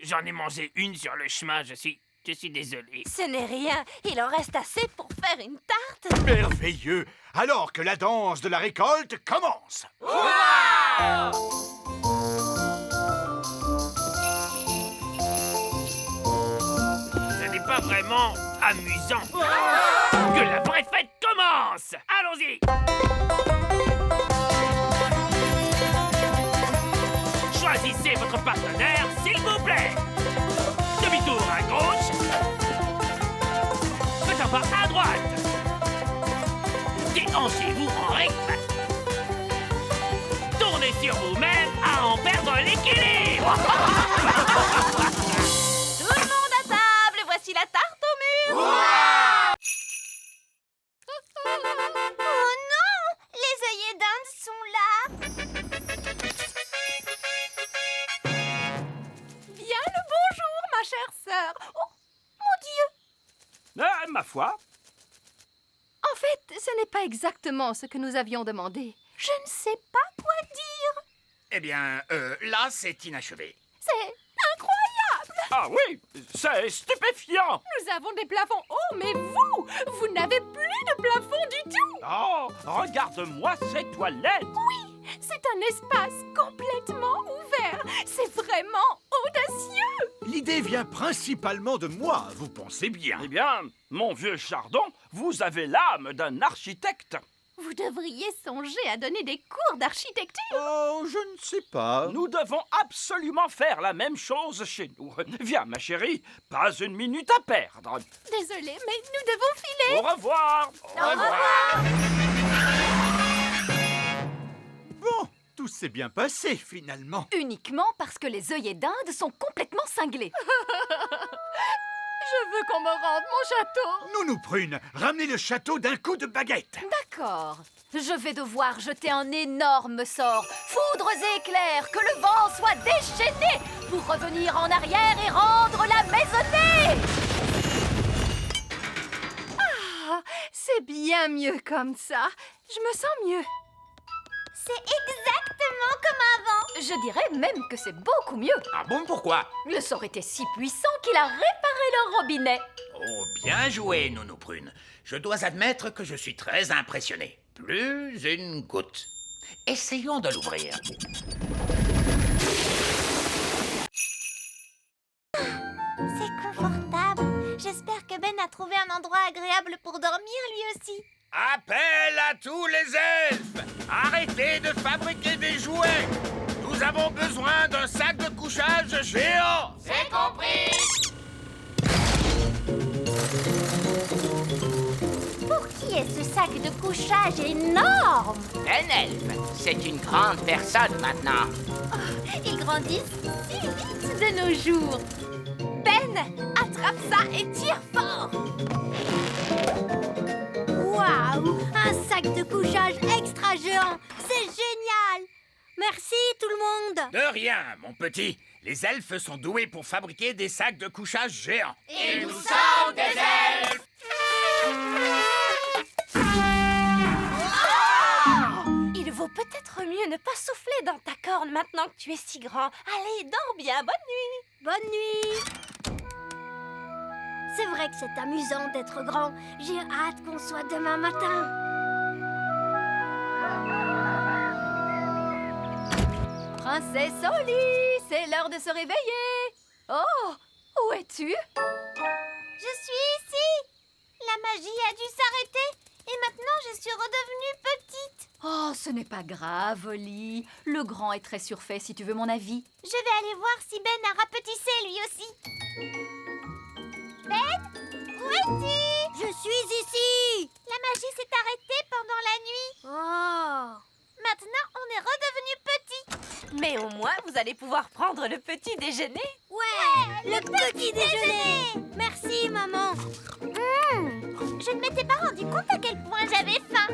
J'en ai mangé une sur le chemin, je suis désolé. Ce n'est rien. Il en reste assez pour faire une tarte. Merveilleux! Alors que la danse de la récolte commence! Ce n'est pas vraiment amusant. Que la vraie fête commence! Allons-y! Choisissez votre partenaire, s'il vous plaît. Demi-tour à gauche. Faites un pas à droite. Déhanchez-vous en rythme. Tournez sur vous-même à en perdre l'équilibre. Tout le monde à table. Voici la tarte aux mûres. Oh non! Les œillets d'Inde sont là. Bien le bonjour, ma chère sœur. Oh, mon Dieu. Ma foi, En fait, ce n'est pas exactement ce que nous avions demandé. Je ne sais pas quoi dire. Eh bien, là, c'est inachevé. C'est incroyable. ah oui, c'est stupéfiant. Nous avons des plafonds hauts, mais vous n'avez plus de plafond du tout. Oh, regarde-moi ces toilettes. Oui, c'est un espace complètement ouvert. C'est vraiment audacieux. L'idée vient principalement de moi, vous pensez bien. Eh bien, mon vieux Chardon, vous avez l'âme d'un architecte. Vous devriez songer à donner des cours d'architecture. Oh, je ne sais pas. Nous devons absolument faire la même chose chez nous. Viens, ma chérie, pas une minute à perdre. Désolée, mais nous devons filer. Au revoir. Au revoir. Bon, tout s'est bien passé, finalement. Uniquement parce que les œillets d'Inde sont complètement cinglés. Je veux qu'on me rende mon château. Nounou Prune, ramenez le château d'un coup de baguette. D'accord. Je vais devoir jeter un énorme sort. Foudres et éclairs, que le vent soit déchaîné pour revenir en arrière et rendre la maisonnée. Ah, c'est bien mieux comme ça. Je me sens mieux. C'est exactement comme avant. Je dirais même que c'est beaucoup mieux. Ah bon, pourquoi? Le sort était si puissant qu'il a réparé le robinet. Oh, bien joué, Nounou Prune. Je dois admettre que je suis très impressionné. Plus une goutte. Essayons de l'ouvrir. C'est confortable. J'espère que Ben a trouvé un endroit agréable pour dormir lui aussi. Appel à tous les elfes! Arrêtez de fabriquer des jouets! Nous avons besoin d'un sac de couchage géant! C'est compris! Pour qui est ce sac de couchage énorme? Un elfe, c'est une grande personne maintenant. Ils grandissent si vite de nos jours. Ben, attrape ça et tire fort. Waouh! Un sac de couchage extra géant! C'est génial! Merci tout le monde! De rien, mon petit. Les elfes sont doués pour fabriquer des sacs de couchage géants. Et nous sommes des elfes! Il vaut peut-être mieux ne pas souffler dans ta corne maintenant que tu es si grand. Allez, dors bien. Bonne nuit. Bonne nuit! C'est vrai que c'est amusant d'être grand. J'ai hâte qu'on soit demain matin. Princesse Oli, c'est l'heure de se réveiller. Oh, où es-tu? Je suis ici! La magie a dû s'arrêter et maintenant je suis redevenue petite. ce n'est pas grave, Oli. Le grand est très surfait, si tu veux mon avis. Je vais aller voir si Ben a rapetissé lui aussi. Ben, où es-tu? Je suis ici. La magie s'est arrêtée pendant la nuit. Oh. Maintenant, on est redevenu petits. Mais au moins, vous allez pouvoir prendre le petit déjeuner. Ouais, le petit déjeuner. Merci, maman. Je ne m'étais pas rendu compte à quel point j'avais faim.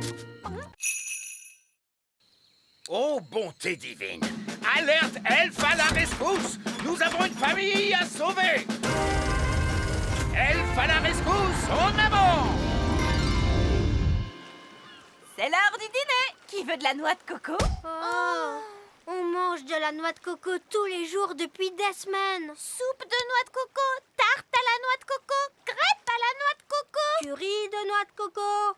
Oh, bonté divine! Alerte elfe à la rescousse! Nous avons une famille à sauver! Elfe à la rescousse, en avant! C'est l'heure du dîner. Qui veut de la noix de coco? Oh. On mange de la noix de coco tous les jours depuis des semaines. Soupe de noix de coco, tarte à la noix de coco, crêpe à la noix de coco. Curry de noix de coco.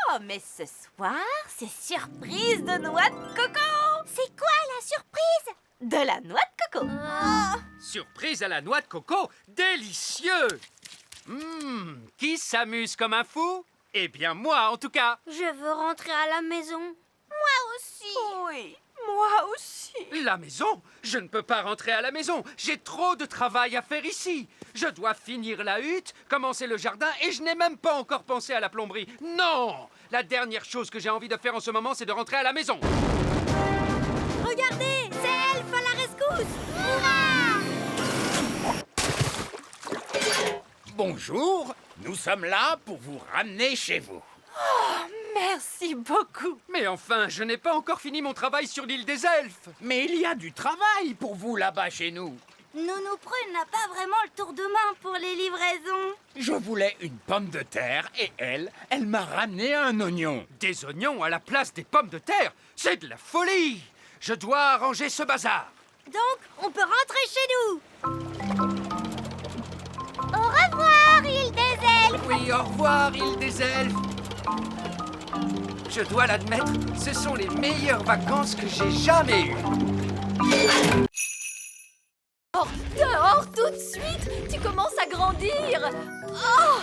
Oh, mais ce soir, c'est surprise de noix de coco. C'est quoi la surprise? De la noix de coco. Surprise à la noix de coco, délicieux! Qui s'amuse comme un fou? Eh bien, moi, en tout cas. Je veux rentrer à la maison. Moi aussi. Oui, moi aussi. La maison? Je ne peux pas rentrer à la maison. J'ai trop de travail à faire ici. Je dois finir la hutte, commencer le jardin et je n'ai même pas encore pensé à la plomberie. Non! La dernière chose que j'ai envie de faire en ce moment, c'est de rentrer à la maison. Regardez, c'est Elfe à la rescousse. Bonjour, nous sommes là pour vous ramener chez vous. Merci beaucoup. Mais enfin, je n'ai pas encore fini mon travail sur l'île des elfes. Mais il y a du travail pour vous là-bas chez nous. Nounou Prune n'a pas vraiment le tour de main pour les livraisons. Je voulais une pomme de terre et elle m'a ramené un oignon. Des oignons à la place des pommes de terre? C'est de la folie! Je dois arranger ce bazar. Donc, on peut rentrer chez nous. Au revoir, île des elfes. Oui, au revoir, île des elfes. Je dois l'admettre, ce sont les meilleures vacances que j'ai jamais eues. Dehors tout de suite! Tu commences à grandir! Oh!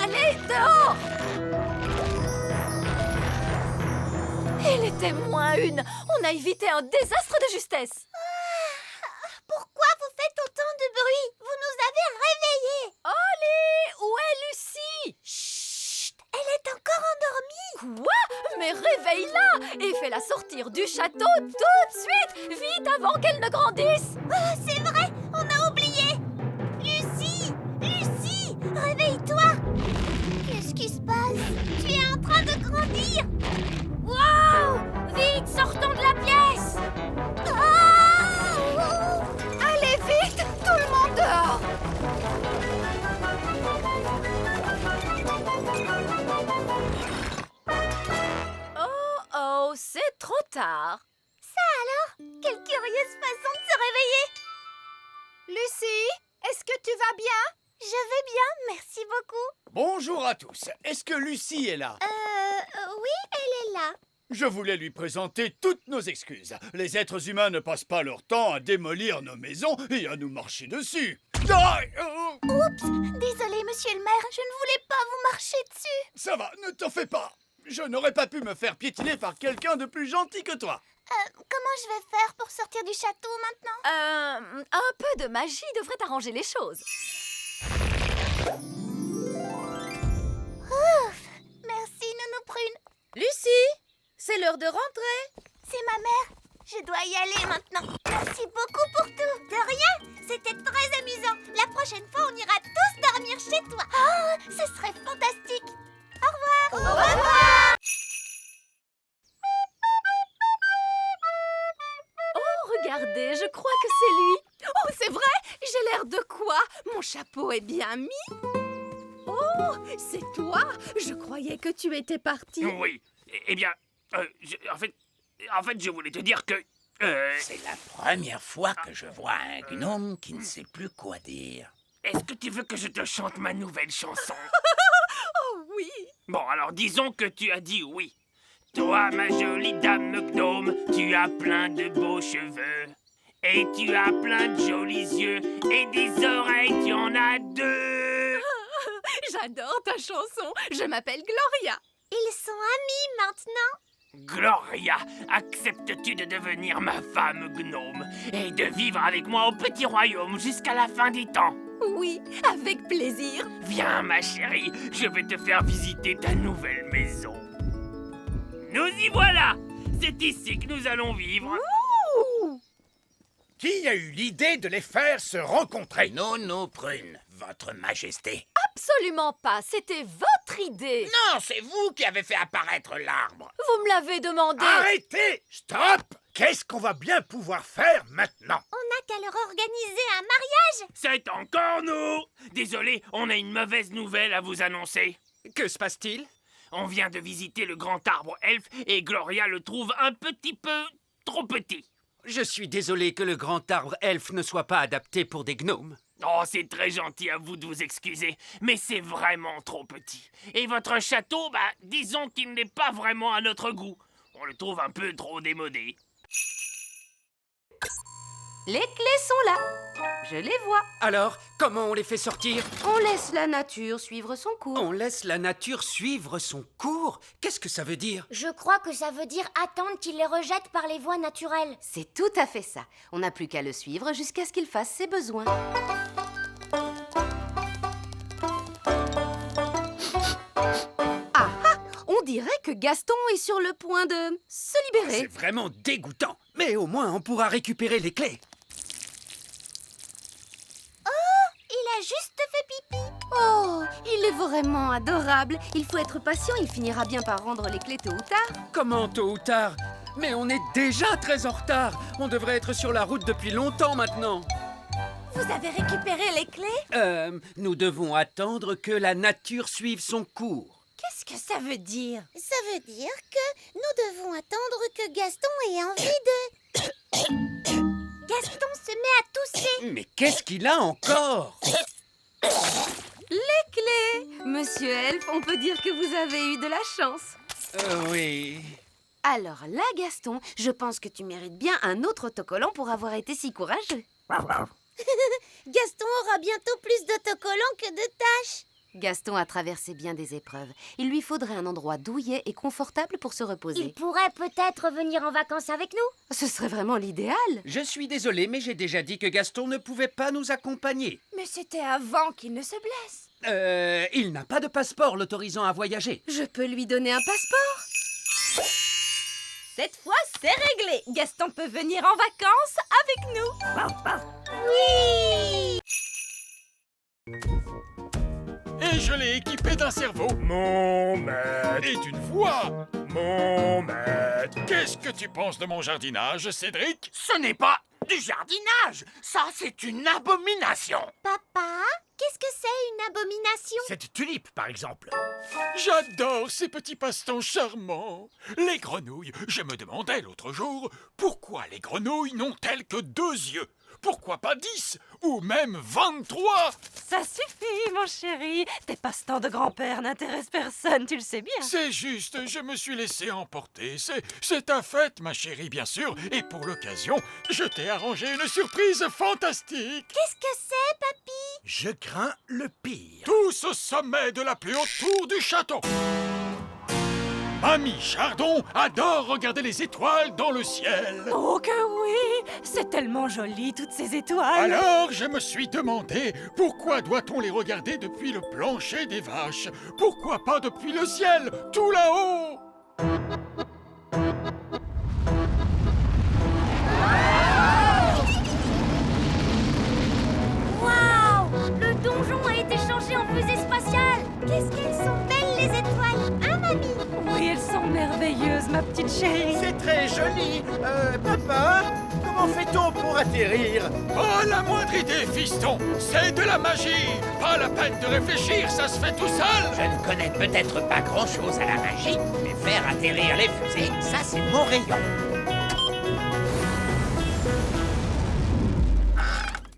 Allez, dehors! Il était moins une! On a évité un désastre de justesse! Pourquoi vous faites autant de bruit? Vous nous avez réveillés. Ollie! Où est Lucie? Chut! Elle est encore endormie. Quoi? Mais réveille-la et fais-la sortir du château tout de suite! Vite avant qu'elle ne grandisse! Oh, c'est vrai, on a oublié. Lucie! Lucie! Réveille-toi! Qu'est-ce qui se passe? Tu es en train de grandir. Wow! Vite, sortons de la pièce! Allez vite! Tout le monde dehors! Oh, c'est trop tard. Ça alors? Quelle curieuse façon de se réveiller. Lucie, est-ce que tu vas bien? Je vais bien, merci beaucoup. Bonjour à tous. Est-ce que Lucie est là? Oui, elle est là. Je voulais lui présenter toutes nos excuses. Les êtres humains ne passent pas leur temps à démolir nos maisons et à nous marcher dessus. Oups, désolé, monsieur le maire, je ne voulais pas vous marcher dessus. Ça va, ne t'en fais pas. Je n'aurais pas pu me faire piétiner par quelqu'un de plus gentil que toi. Comment je vais faire pour sortir du château maintenant? Un peu de magie devrait arranger les choses. Ouf! Merci, Nounou Prune. Lucie, c'est l'heure de rentrer. C'est ma mère. Je dois y aller maintenant. Merci beaucoup pour tout. De rien. C'était très amusant. La prochaine fois, on ira tous dormir chez toi. Oh, ce serait fantastique. Au revoir. Au revoir. Oh, regardez, je crois que c'est lui. Oh, c'est vrai? J'ai l'air de quoi? Mon chapeau est bien mis. Oh, c'est toi? Je croyais que tu étais parti. Oui. Eh bien, en fait, je voulais te dire que... C'est la première fois que je vois un gnome qui ne sait plus quoi dire. Est-ce que tu veux que je te chante ma nouvelle chanson? Oh oui. Bon, alors disons que tu as dit oui. Toi, ma jolie dame gnome, tu as plein de beaux cheveux. Et tu as plein de jolis yeux. Et des oreilles, tu en as deux. J'adore ta chanson. Je m'appelle Gloria. Ils sont amis maintenant. Gloria, acceptes-tu de devenir ma femme gnome et de vivre avec moi au petit royaume jusqu'à la fin des temps? Oui, avec plaisir. Viens, ma chérie, je vais te faire visiter ta nouvelle maison. Nous y voilà! C'est ici que nous allons vivre. Qui a eu l'idée de les faire se rencontrer? Non, Prune, votre majesté. Absolument pas, c'était votre idée. Non, c'est vous qui avez fait apparaître l'arbre. Vous me l'avez demandé. Arrêtez! Stop! Qu'est-ce qu'on va bien pouvoir faire maintenant? On n'a qu'à leur organiser un mariage. C'est encore nous! Désolé, on a une mauvaise nouvelle à vous annoncer. Que se passe-t-il? On vient de visiter le grand arbre elfe et Gloria le trouve un petit peu trop petit. Je suis désolé que le grand arbre elfe ne soit pas adapté pour des gnomes. Oh, c'est très gentil à vous de vous excuser, mais c'est vraiment trop petit. Et votre château, disons qu'il n'est pas vraiment à notre goût. On le trouve un peu trop démodé. Les clés sont là. Je les vois. Alors, comment on les fait sortir? On laisse la nature suivre son cours. On laisse la nature suivre son cours? Qu'est-ce que ça veut dire? Je crois que ça veut dire attendre qu'il les rejette par les voies naturelles. C'est tout à fait ça. On n'a plus qu'à le suivre jusqu'à ce qu'il fasse ses besoins. On dirait que Gaston est sur le point de se libérer. C'est vraiment dégoûtant. Mais au moins, on pourra récupérer les clés. Il a juste fait pipi. Oh, il est vraiment adorable. Il faut être patient, il finira bien par rendre les clés tôt ou tard. Comment tôt ou tard? Mais on est déjà très en retard. On devrait être sur la route depuis longtemps maintenant. Vous avez récupéré les clés? Nous devons attendre que la nature suive son cours. Qu'est-ce que ça veut dire? Ça veut dire que nous devons attendre que Gaston ait envie de... Gaston se met à tousser. Mais qu'est-ce qu'il a encore? Les clés! Monsieur Elfe, on peut dire que vous avez eu de la chance. Oui. Alors là, Gaston, je pense que tu mérites bien un autre autocollant pour avoir été si courageux. Gaston aura bientôt plus d'autocollants que de tâches. Gaston a traversé bien des épreuves. Il lui faudrait un endroit douillet et confortable pour se reposer. Il pourrait peut-être venir en vacances avec nous. Ce serait vraiment l'idéal. Je suis désolé, mais j'ai déjà dit que Gaston ne pouvait pas nous accompagner. Mais c'était avant qu'il ne se blesse. Il n'a pas de passeport l'autorisant à voyager. Je peux lui donner un passeport. Cette fois, c'est réglé. Gaston peut venir en vacances avec nous. Oui! Et je l'ai équipé d'un cerveau. Mon maître. Et d'une voix. Mon maître. Qu'est-ce que tu penses de mon jardinage, Cédric? Ce n'est pas du jardinage. Ça, c'est une abomination. Papa, qu'est-ce que c'est une abomination? Cette tulipe, par exemple. J'adore ces petits passe-temps charmants. Les grenouilles. Je me demandais l'autre jour, pourquoi les grenouilles n'ont-elles que 2 yeux? Pourquoi pas 10 ou même 23? Ça suffit, mon chéri. Tes passe-temps de grand-père n'intéressent personne, tu le sais bien. C'est juste, je me suis laissé emporter. C'est ta fête, ma chérie, bien sûr. Et pour l'occasion, je t'ai arrangé une surprise fantastique. Qu'est-ce que c'est, papy? Je crains le pire. Tous au sommet de la plus haute tour du château. Mamie Chardon adore regarder les étoiles dans le ciel. Oh que oui! C'est tellement joli, toutes ces étoiles. Alors, je me suis demandé, pourquoi doit-on les regarder depuis le plancher des vaches? Pourquoi pas depuis le ciel, tout là-haut? Waouh! Le donjon a été changé en fusée spatiale. Qu'est-ce qu'elles sont belles, les étoiles, hein, mamie? Oui, elles sont merveilleuses, ma petite chérie. C'est très joli. Papa, comment fait-on pour atterrir? Pas la moindre idée, fiston. C'est de la magie. Pas la peine de réfléchir, ça se fait tout seul. Je ne connais peut-être pas grand-chose à la magie, mais faire atterrir les fusées, ça, c'est mon rayon.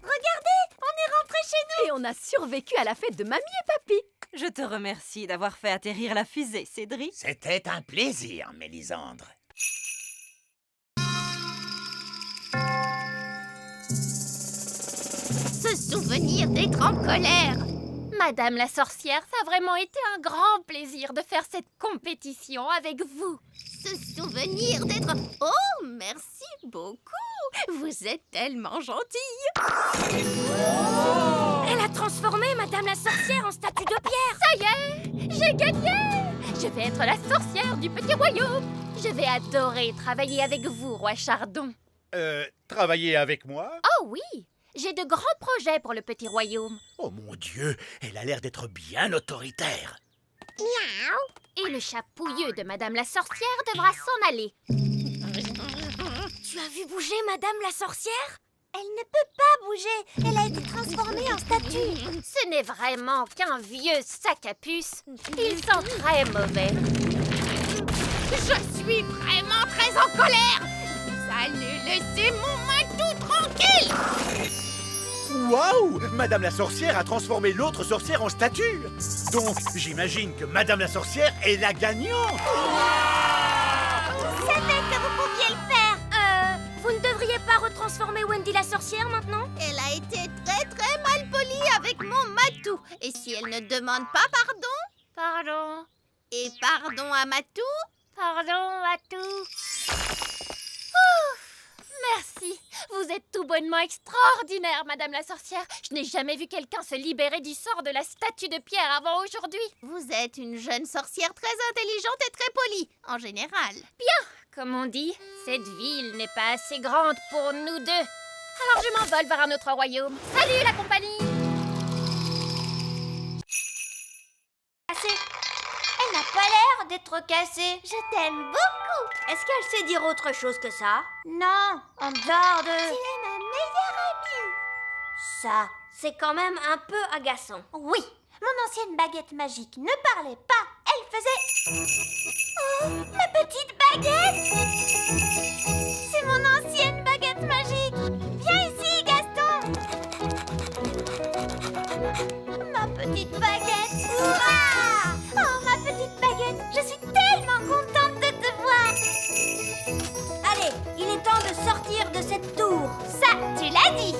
Regardez, on est rentré chez nous. Et on a survécu à la fête de mamie et papy. Je te remercie d'avoir fait atterrir la fusée, Cédric. C'était un plaisir, Mélisandre. Se souvenir d'être en colère. Madame la sorcière, ça a vraiment été un grand plaisir de faire cette compétition avec vous. Ce souvenir d'être... Oh, merci beaucoup. Vous êtes tellement gentille. Elle a transformé Madame la sorcière en statue de pierre. Ça y est, j'ai gagné. Je vais être la sorcière du petit royaume. Je vais adorer travailler avec vous, roi Chardon. Travailler avec moi? Oh oui, j'ai de grands projets pour le petit royaume. Oh mon Dieu, elle a l'air d'être bien autoritaire. Miaou. Et le chat pouilleux de Madame la sorcière devra s'en aller. Tu as vu bouger Madame la sorcière? Elle ne peut pas bouger. Elle a été transformée en statue. Ce n'est vraiment qu'un vieux sac à puce. Il sent très mauvais. Je suis vraiment très en colère. Vous allez laisser mon Matou tranquille. Waouh! Madame la sorcière a transformé l'autre sorcière en statue. Donc, j'imagine que Madame la sorcière est la gagnante. Je savais que vous pouviez le faire. Vous ne devriez pas retransformer Wendy la sorcière maintenant? Elle a été très mal polie avec mon Matou. Et si elle ne demande pas pardon? Pardon. Et pardon à Matou? Pardon à tout. Ouf, merci. Vous êtes tout bonnement extraordinaire, Madame la sorcière. Je n'ai jamais vu quelqu'un se libérer du sort de la statue de pierre avant aujourd'hui. Vous êtes une jeune sorcière très intelligente et très polie, en général. Bien, comme on dit, cette ville n'est pas assez grande pour nous deux. Alors je m'envole vers un autre royaume. Salut la compagnie! Elle n'a pas l'air d'être cassée. Je t'aime beaucoup. Est-ce qu'elle sait dire autre chose que ça? Non, en dehors de... Tu es ma meilleure amie. Ça, c'est quand même un peu agaçant. Oui, mon ancienne baguette magique ne parlait pas. Elle faisait... Oh, ma petite baguette! C'est mon ancienne baguette magique. Viens ici, Gaston. Ma petite baguette. Ouah! Oh, ma petite baguette, je suis tellement contente de te voir. Allez, il est temps de sortir de cette tour. Ça, tu l'as dit.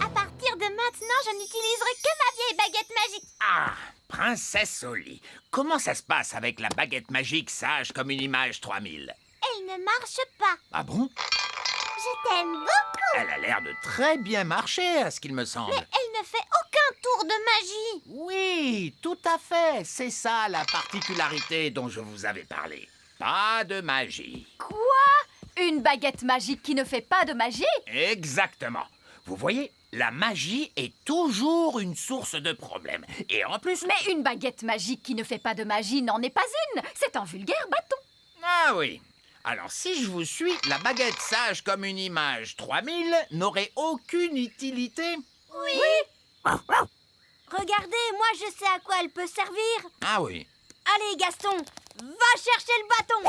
À partir de maintenant, je n'utiliserai que ma vieille baguette magique. Ah, princesse Oli, comment ça se passe avec la baguette magique sage comme une image 3000? Elle ne marche pas. Ah bon? Je t'aime beaucoup. Elle a l'air de très bien marcher, à ce qu'il me semble. Mais elle ne fait aucun tour de magie. Oui, tout à fait. C'est ça la particularité dont je vous avais parlé. Pas de magie. Quoi? Une baguette magique qui ne fait pas de magie? Exactement. Vous voyez, la magie est toujours une source de problèmes. Et en plus... Mais une baguette magique qui ne fait pas de magie n'en est pas une. C'est un vulgaire bâton. Ah oui. Alors, si je vous suis, la baguette sage comme une image 3000 n'aurait aucune utilité. Oui. Regardez, moi je sais à quoi elle peut servir. Ah oui. Allez, Gaston, va chercher le bâton.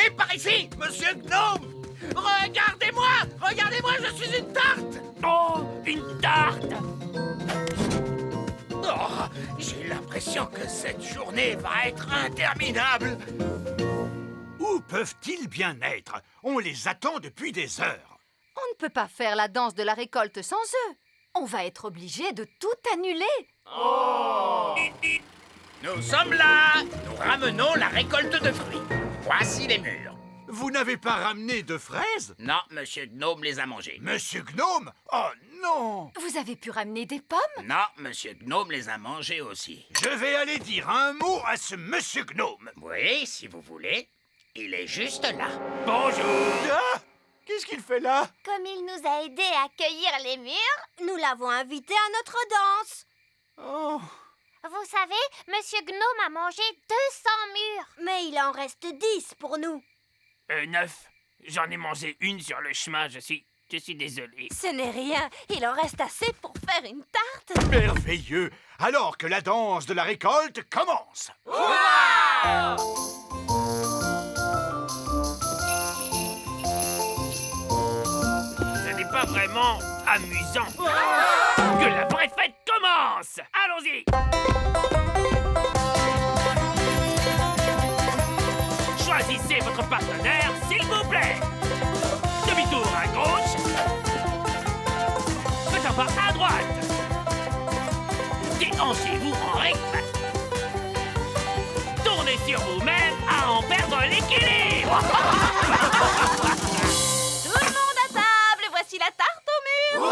Et par ici, monsieur Gnome! Regardez-moi! Regardez-moi, je suis une tarte! Oh, une tarte! Oh, j'ai l'impression que cette journée va être interminable! Où peuvent-ils bien être? On les attend depuis des heures. On ne peut pas faire la danse de la récolte sans eux. On va être obligé de tout annuler. Oh! Nous sommes là! Nous ramenons la récolte de fruits. Voici les murs. Vous n'avez pas ramené de fraises? Non, monsieur Gnome les a mangés. Monsieur Gnome? Oh non! Vous avez pu ramener des pommes? Non, monsieur Gnome les a mangés aussi. Je vais aller dire un mot à ce monsieur Gnome. Oui, si vous voulez. Il est juste là. Bonjour! Ah! Qu'est-ce qu'il fait là? Comme il nous a aidés à cueillir les murs, nous l'avons invité à notre danse. Oh! Vous savez, Monsieur Gnome a mangé 200 murs. Mais il en reste 10 pour nous. 9. J'en ai mangé une sur le chemin, je suis désolé. Ce n'est rien. Il en reste assez pour faire une tarte. Merveilleux! Alors que la danse de la récolte commence! Ce n'est pas vraiment amusant. Que la vraie fête commence! commence. Allons-y. Choisissez votre partenaire, s'il vous plaît. Demi-tour à gauche. Faites un pas à droite. Déhanchez-vous en recte. Tournez sur vous-même à en perdre l'équilibre. Tout le monde à table, voici la tarte au mur.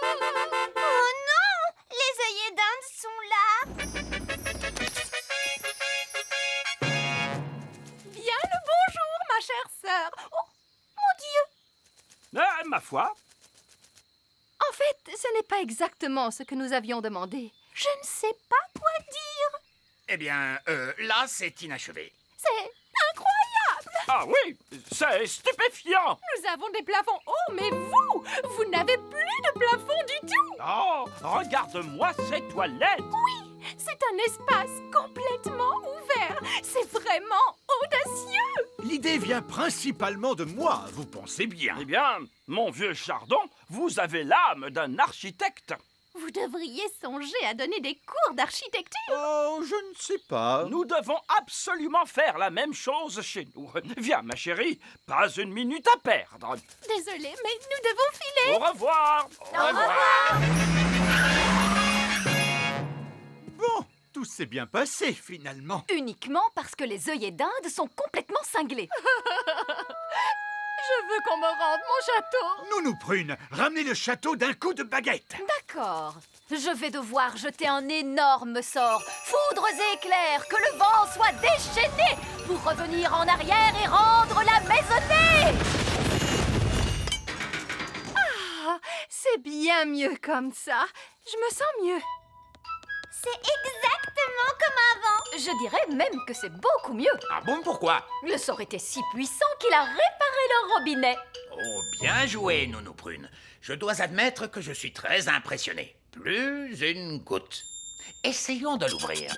Oh non! Les œillets d'Inde sont là! Bien le bonjour, ma chère sœur. Oh, mon Dieu! Ma foi. En fait, ce n'est pas exactement ce que nous avions demandé. Je ne sais pas quoi dire. Eh bien, là, c'est inachevé. C'est incroyable. Ah oui, c'est stupéfiant. Nous avons des plafonds hauts, mais vous n'avez plus de plafond du tout. Oh, regarde-moi ces toilettes. Oui, c'est un espace complètement ouvert. C'est vraiment audacieux. L'idée vient principalement de moi, vous pensez bien. Eh bien, mon vieux Chardon, vous avez l'âme d'un architecte. Vous devriez songer à donner des cours d'architecture. Oh, je ne sais pas. Nous devons absolument faire la même chose chez nous. Viens, ma chérie, pas une minute à perdre. Désolée, mais nous devons filer. Au revoir. Au revoir. Bon, tout s'est bien passé, finalement. Uniquement parce que les œillets d'Inde sont complètement cinglés. Je veux qu'on me rende mon château. Nounou Prune, ramenez le château d'un coup de baguette. D'accord. Je vais devoir jeter un énorme sort. Foudres et éclairs, que le vent soit déchaîné pour revenir en arrière et rendre la maisonnée. Ah, c'est bien mieux comme ça. Je me sens mieux. C'est exactement comme avant! Je dirais même que c'est beaucoup mieux. Ah bon, pourquoi? Le sort était si puissant qu'il a réparé le robinet. Oh, bien joué, Nounou Prune. Je dois admettre que je suis très impressionné. Plus une goutte. Essayons de l'ouvrir.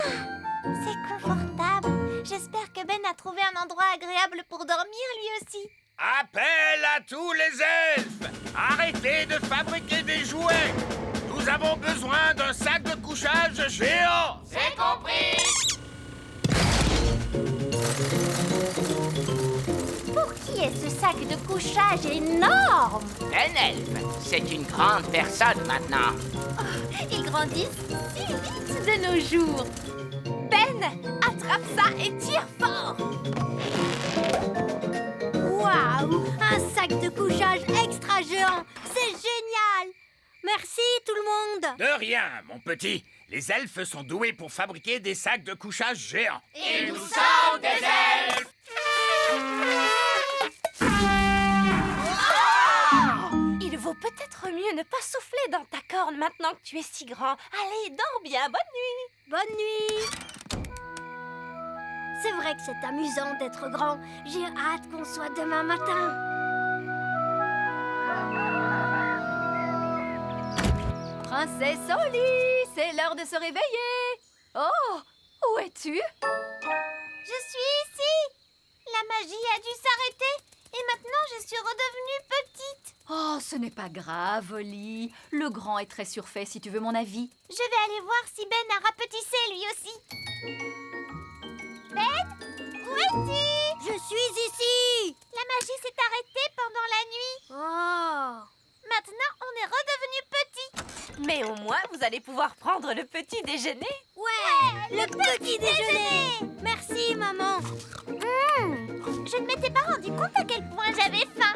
C'est confortable. J'espère que Ben a trouvé un endroit agréable pour dormir lui aussi. Appel à tous les elfes! Arrêtez de fabriquer des jouets! Nous avons besoin d'un sac de couchage géant! C'est compris! Pour qui est ce sac de couchage énorme? Un elfe, c'est une grande personne maintenant. Ils grandissent si vite de nos jours. Ben, attrape ça et tire fort. Waouh! Un sac de couchage extra géant! C'est génial! Merci tout le monde! De rien, mon petit. Les elfes sont doués pour fabriquer des sacs de couchage géants. Et nous sommes des elfes! Il vaut peut-être mieux ne pas souffler dans ta corne maintenant que tu es si grand. Allez, dors bien. Bonne nuit. Bonne nuit! C'est vrai que c'est amusant d'être grand. J'ai hâte qu'on soit demain matin. Princesse Oli, c'est l'heure de se réveiller. Oh, où es-tu? Je suis ici! La magie a dû s'arrêter et maintenant je suis redevenue petite. Oh, ce n'est pas grave, Oli. Le grand est très surfait, si tu veux mon avis. Je vais aller voir si Ben a rapetissé lui aussi. Ben, où es-tu? Je suis ici! La magie s'est arrêtée pendant la nuit. Oh! Maintenant, on est redevenu petit. Mais au moins, vous allez pouvoir prendre le petit déjeuner. Ouais, le petit déjeuner. Merci, maman. Je ne m'étais pas rendu compte à quel point j'avais faim.